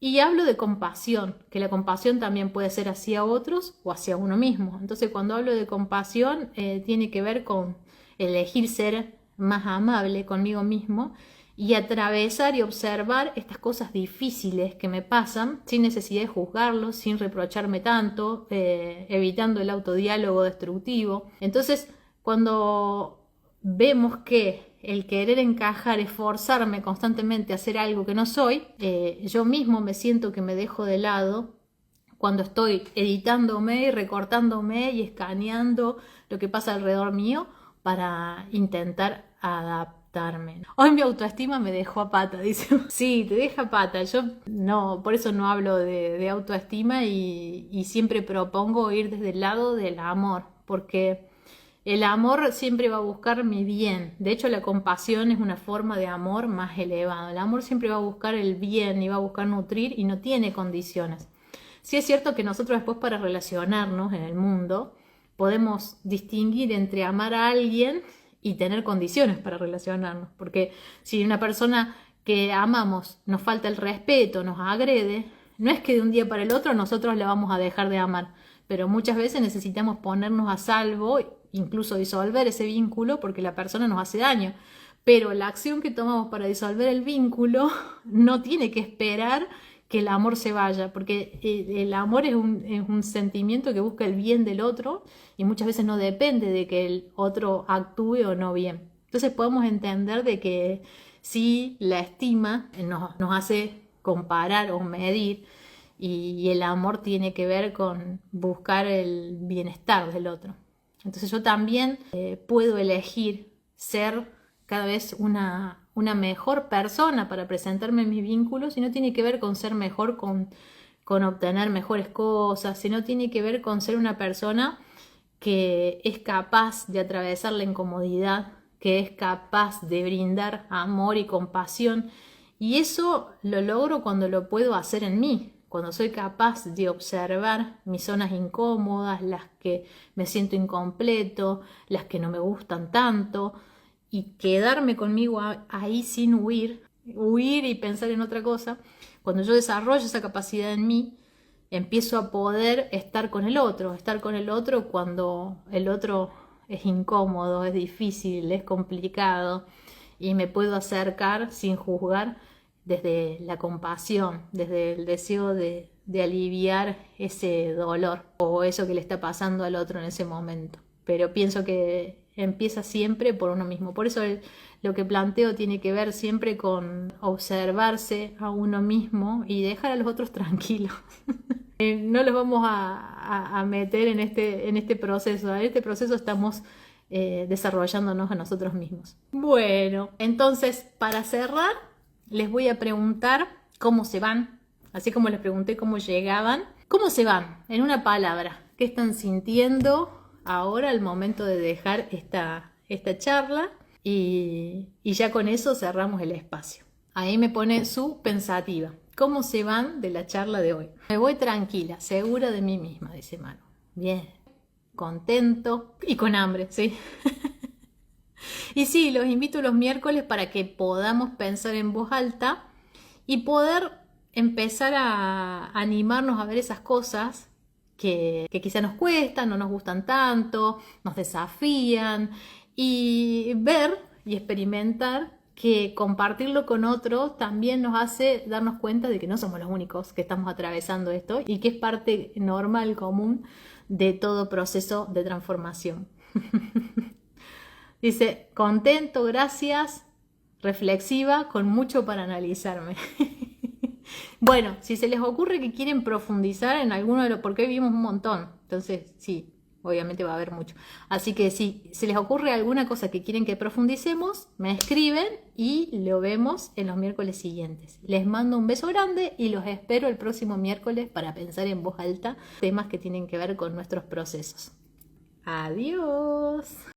y hablo de compasión, que la compasión también puede ser hacia otros o hacia uno mismo. Entonces cuando hablo de compasión tiene que ver con elegir ser más amable conmigo mismo y atravesar y observar estas cosas difíciles que me pasan sin necesidad de juzgarlos, sin reprocharme tanto, evitando el autodiálogo destructivo. Entonces cuando vemos que el querer encajar, esforzarme constantemente a hacer algo que no soy, yo mismo me siento que me dejo de lado cuando estoy editándome y recortándome y escaneando lo que pasa alrededor mío para intentar adaptarme. Hoy mi autoestima me dejó a pata, dice. Sí, te deja a pata. Yo no, por eso no hablo de autoestima y siempre propongo ir desde el lado del amor, porque el amor siempre va a buscar mi bien. De hecho, la compasión es una forma de amor más elevada. El amor siempre va a buscar el bien y va a buscar nutrir y no tiene condiciones. Sí es cierto que nosotros después para relacionarnos en el mundo podemos distinguir entre amar a alguien y tener condiciones para relacionarnos. Porque si una persona que amamos nos falta el respeto, nos agrede, no es que de un día para el otro nosotros la vamos a dejar de amar. Pero muchas veces necesitamos ponernos a salvo, incluso disolver ese vínculo porque la persona nos hace daño. Pero la acción que tomamos para disolver el vínculo no tiene que esperar que el amor se vaya, porque el amor es un sentimiento que busca el bien del otro y muchas veces no depende de que el otro actúe o no bien. Entonces podemos entender de que sí, la estima nos hace comparar o medir y el amor tiene que ver con buscar el bienestar del otro. Entonces yo también puedo elegir ser cada vez una una mejor persona para presentarme en mis vínculos, y no tiene que ver con ser mejor, con obtener mejores cosas, sino tiene que ver con ser una persona que es capaz de atravesar la incomodidad, que es capaz de brindar amor y compasión. Y eso lo logro cuando lo puedo hacer en mí, cuando soy capaz de observar mis zonas incómodas, las que me siento incompleto, las que no me gustan tanto, y quedarme conmigo ahí sin huir y pensar en otra cosa. Cuando yo desarrollo esa capacidad en mí, empiezo a poder estar con el otro cuando el otro es incómodo, es difícil, es complicado, y me puedo acercar sin juzgar, desde la compasión, desde el deseo de aliviar ese dolor o eso que le está pasando al otro en ese momento. Pero pienso que empieza siempre por uno mismo. Por eso lo que planteo tiene que ver siempre con observarse a uno mismo y dejar a los otros tranquilos. No los vamos a meter en este proceso. En este proceso estamos desarrollándonos a nosotros mismos. Bueno, entonces, para cerrar, les voy a preguntar cómo se van, así como les pregunté cómo llegaban. ¿Cómo se van? En una palabra. ¿Qué están sintiendo ahora al momento de dejar esta charla? Y ya con eso cerramos el espacio. Ahí me pone su pensativa. ¿Cómo se van de la charla de hoy? Me voy tranquila, segura de mí misma, dice Manu. Bien, contento y con hambre, ¿sí? Y sí, los invito los miércoles para que podamos pensar en voz alta y poder empezar a animarnos a ver esas cosas que quizá nos cuestan, no nos gustan tanto, nos desafían, y ver y experimentar que compartirlo con otro también nos hace darnos cuenta de que no somos los únicos que estamos atravesando esto y que es parte normal, común de todo proceso de transformación. Dice, contento, gracias, reflexiva, con mucho para analizarme. Bueno, si se les ocurre que quieren profundizar en alguno de los, porque hoy vimos un montón, entonces sí, obviamente va a haber mucho. Así que si se les ocurre alguna cosa que quieren que profundicemos, me escriben y lo vemos en los miércoles siguientes. Les mando un beso grande y los espero el próximo miércoles para pensar en voz alta temas que tienen que ver con nuestros procesos. Adiós.